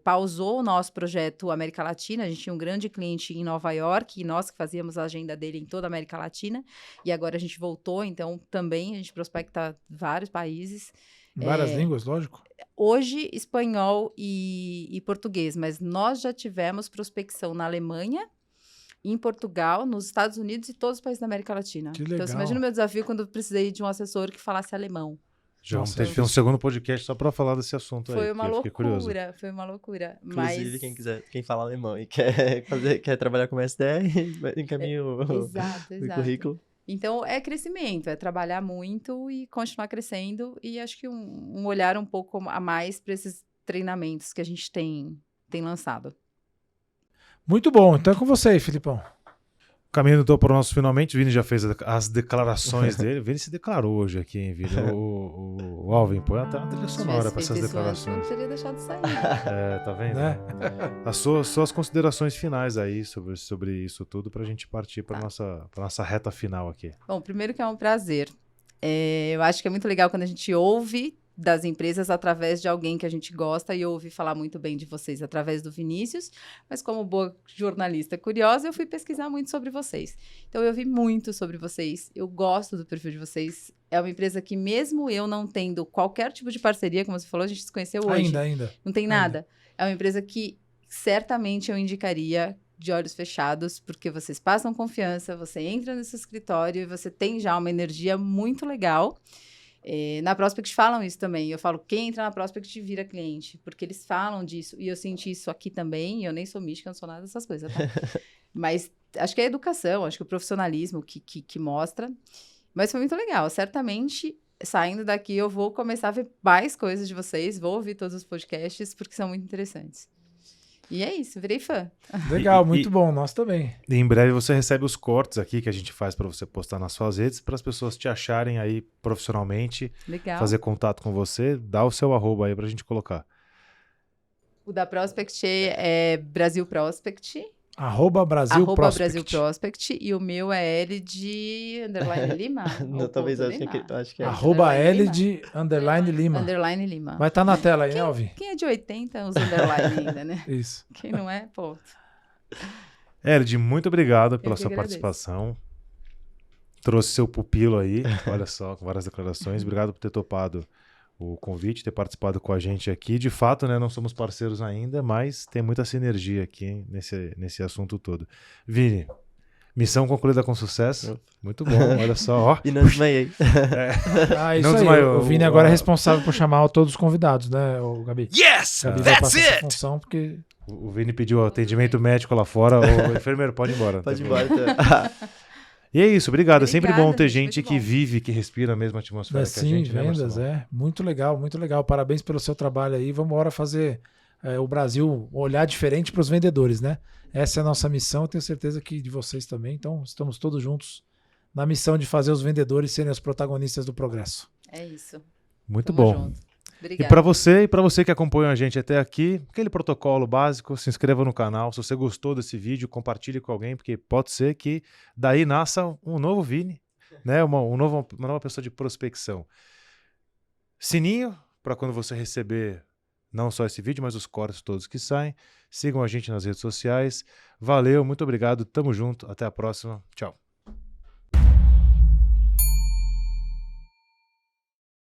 pausou o nosso projeto América Latina, a gente tinha um grande cliente em Nova York, e nós que fazíamos a agenda dele em toda a América Latina, e agora a gente voltou, então também a gente prospecta vários países. Várias línguas, lógico. Hoje, espanhol e português, mas nós já tivemos prospecção na Alemanha, em Portugal, nos Estados Unidos e todos os países da América Latina. Que legal. Então, você imagina o meu desafio quando eu precisei de um assessor que falasse alemão. Já Nossa, vamos ter um segundo podcast só para falar desse assunto aí. Foi uma fiquei curioso. loucura, foi uma loucura. Inclusive, Mas... quem fala alemão e quer trabalhar com SDR, encaminha o currículo. Então, é crescimento, é trabalhar muito e continuar crescendo, e acho que um olhar um pouco a mais para esses treinamentos que a gente tem lançado. Muito bom, então é com você aí, Filipão. Caminhando então para o nosso finalmente, o Vini já fez as declarações dele. O Vini se declarou hoje aqui, hein, Vini? O Alvin põe até uma trilha sonora para essas declarações. Não teria deixado sair. Tá vendo? Né? As suas considerações finais aí sobre isso tudo, para a gente partir para nossa reta final aqui. Bom, primeiro que é um prazer. Eu acho que é muito legal quando a gente ouve das empresas através de alguém que a gente gosta, e eu ouvi falar muito bem de vocês através do Vinícius, mas como boa jornalista curiosa, eu fui pesquisar muito sobre vocês. Então, eu vi muito sobre vocês, eu gosto do perfil de vocês. É uma empresa que, mesmo eu não tendo qualquer tipo de parceria, como você falou, a gente se conheceu hoje. Ainda. Não tem nada. É uma empresa que certamente eu indicaria de olhos fechados, porque vocês passam confiança, você entra nesse escritório e você tem já uma energia muito legal. Na Prospect falam isso também. Eu falo, quem entra na Prospect vira cliente, porque eles falam disso, e eu senti isso aqui também, e eu nem sou mística, não sou nada dessas coisas, tá? Mas acho que é a educação, acho que o profissionalismo que mostra. Mas foi muito legal. Certamente, saindo daqui, eu vou começar a ver mais coisas de vocês, vou ouvir todos os podcasts, porque são muito interessantes. E é isso, virei fã. Legal, muito bom, nós também. E em breve você recebe os cortes aqui que a gente faz para você postar nas suas redes, para as pessoas te acharem aí profissionalmente, Legal. fazer contato com você, dá o seu @ aí pra gente colocar. O da Prospect é Brasil Prospect. @Brasil Prospect. Brasil Prospect. E o meu é L de _ Lima. Não, talvez acho que é. @L de _Lima. Underline Lima. Vai estar na tela aí, né, Alvin? Quem é de 80 usa underline ainda, né? Isso. Quem não é, ponto. Erd, muito obrigado pela que sua agradeço. participação. Trouxe seu pupilo aí, olha só, com várias declarações. Obrigado por ter topado o convite, ter participado com a gente aqui. De fato, né, não somos parceiros ainda, mas tem muita sinergia aqui nesse assunto todo. Vini, missão concluída com sucesso. Muito bom, olha só. Ó. E não desmaiei. Isso Não aí. desmaiou. O Vini agora é responsável por chamar todos os convidados, né, o Gabi? Yes, Gabi vai that's passar essa it. função porque... O Vini pediu atendimento médico lá fora. O enfermeiro, pode ir embora. Pode ir Tá bom. embora. Tá. E é isso, obrigado. É sempre bom ter Obrigada, gente muito que bom. vive, que respira a mesma atmosfera que a Sim, gente. né, vendas, Marcelo? muito legal, muito legal. Parabéns pelo seu trabalho aí. Vamos embora fazer o Brasil olhar diferente para os vendedores, né? Essa é a nossa missão, eu tenho certeza que de vocês também. Então, estamos todos juntos na missão de fazer os vendedores serem os protagonistas do progresso. É isso. Muito Tamo bom. junto. E Obrigada. para você que acompanha a gente até aqui, aquele protocolo básico, se inscreva no canal. Se você gostou desse vídeo, compartilhe com alguém, porque pode ser que daí nasça um novo Vini, né? Uma nova pessoa de prospecção. Sininho, para quando você receber não só esse vídeo, mas os cortes todos que saem. Sigam a gente nas redes sociais. Valeu, muito obrigado, tamo junto, até a próxima. Tchau.